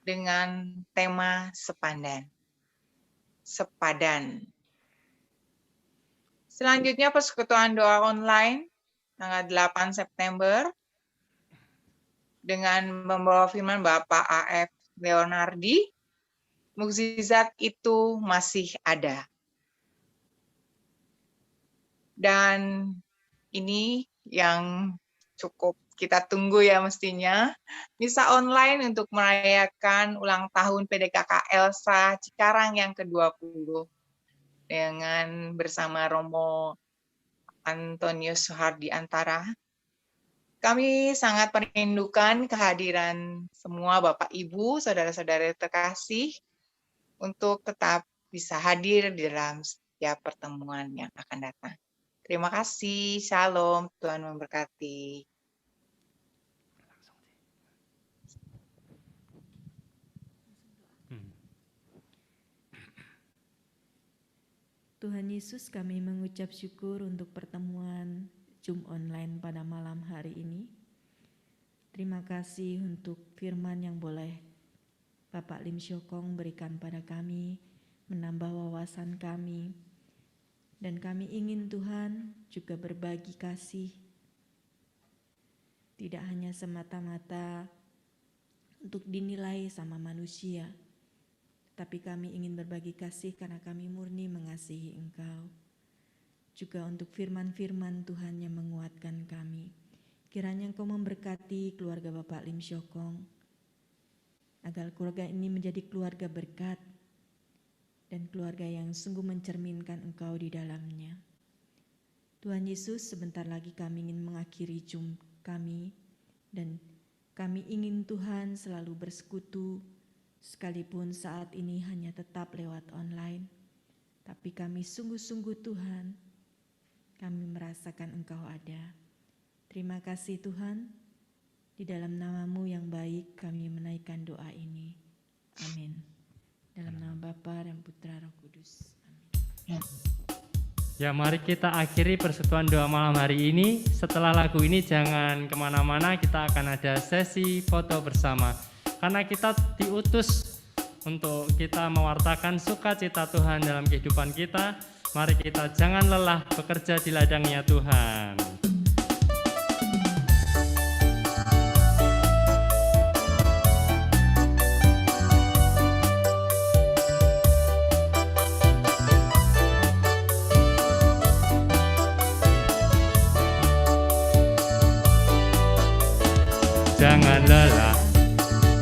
dengan tema sepadan. Selanjutnya persekutuan doa online tanggal 8 September dengan membawa firman Bapak A.F. Leonardi, mukjizat itu masih ada. Dan ini yang cukup kita tunggu ya mestinya, misa online untuk merayakan ulang tahun PDKK Elsa Cikarang yang ke-20 dengan bersama Romo Antonius Suhardi Antara. Kami sangat merindukan kehadiran semua Bapak Ibu, saudara-saudara terkasih untuk tetap bisa hadir di dalam setiap pertemuan yang akan datang. Terima kasih, Shalom, Tuhan memberkati. Tuhan Yesus, kami mengucap syukur untuk pertemuan Zoom online pada malam hari ini. Terima kasih untuk firman yang boleh Bapak Lim Syokong berikan pada kami, menambah wawasan kami. Dan kami ingin Tuhan juga berbagi kasih, tidak hanya semata-mata untuk dinilai sama manusia, tapi kami ingin berbagi kasih karena kami murni mengasihi Engkau. Juga untuk firman-firman Tuhan yang menguatkan kami. Kiranya Engkau memberkati keluarga Bapak Lim Syokong, agar keluarga ini menjadi keluarga berkat dan keluarga yang sungguh mencerminkan Engkau di dalamnya. Tuhan Yesus, sebentar lagi kami ingin mengakhiri Zoom kami, dan kami ingin Tuhan selalu bersekutu, sekalipun saat ini hanya tetap lewat online, tapi kami sungguh-sungguh Tuhan, kami merasakan Engkau ada. Terima kasih Tuhan, di dalam nama-Mu yang baik kami menaikkan doa ini. Amin. Dalam nama Bapa dan Putra Roh Kudus. Amin. Ya, mari kita akhiri persekutuan doa malam hari ini. Setelah lagu ini jangan kemana-mana, kita akan ada sesi foto bersama. Karena kita diutus untuk kita mewartakan sukacita Tuhan dalam kehidupan kita. Mari kita jangan lelah bekerja di ladangnya Tuhan. Jangan lelah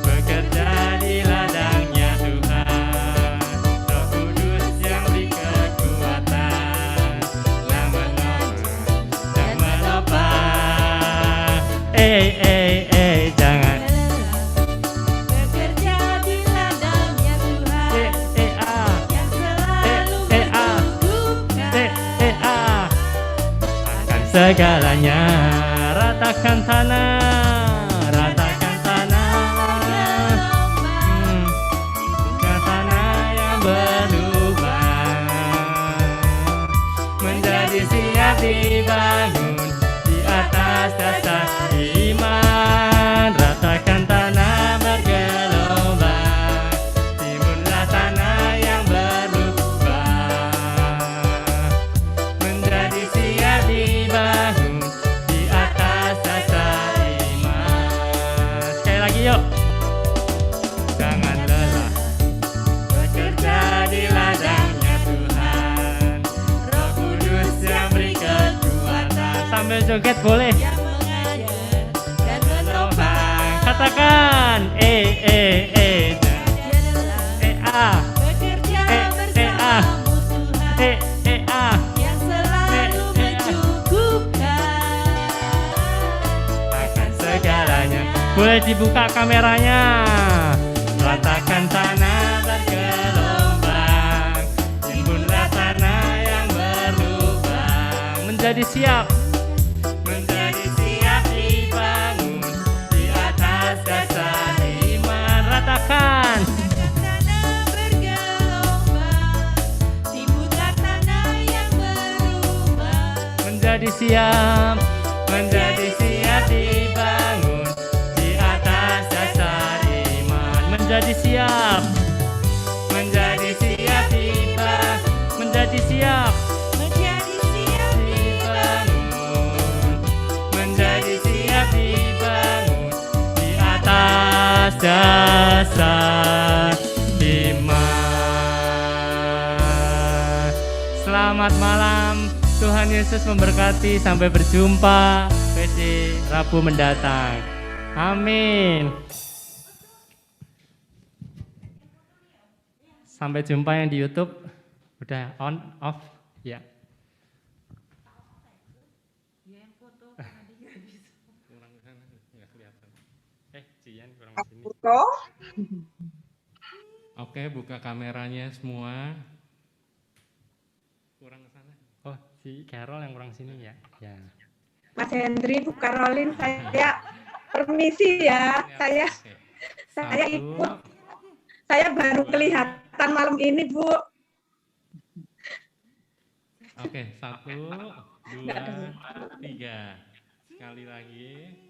bekerja di ladangnya Tuhan. Roh Kudus yang beri kekuatan, lama-lama dan menopang. Jangan Bekerja di ladangnya Tuhan, yang selalu menumbuhkan akan segalanya. Ratakan tanah, dibangun di atas dasar iman. Ratakan tanah bergelombang, timbullah tanah yang berlubang, menjadi siap dibangun di atas dasar Yuk. Jangan lelah bekerja di ladangnya Tuhan. Roh Kudus yang beri kekuatan. Sambil joget boleh. Yang mengajar dan menopang. Katakan A Bekerja bersamamu Tuhan yang selalu mencukupkan akan segalanya. Boleh dibuka kameranya. Ratakan tanah bergelombang, timbunlah tanah yang berlubang. Menjadi siap dibangun di atas dasar iman. Ratakan. tanah bergelombang, timbunlah tanah yang berlubang. Menjadi siap dibangun di atas dasar iman. Menjadi siap dibangun, menjadi siap dibangun, menjadi siap dibangun di atas dasar iman. Selamat malam. Tuhan Yesus memberkati. Sampai berjumpa PC Rabu mendatang. Amin. Sampai jumpa yang di YouTube. Udah on, off? Ya. Cian kurang sini. Oke, buka kameranya semua. Kurang ke sana. Oh, si Carol yang kurang sini ya. Ya. Mas Hendri, Bu Karolin, saya permisi ya. Saya Satu, ikut. Saya baru kelihatan malam ini, Bu. Oke, 1, 2, 3. Sekali lagi.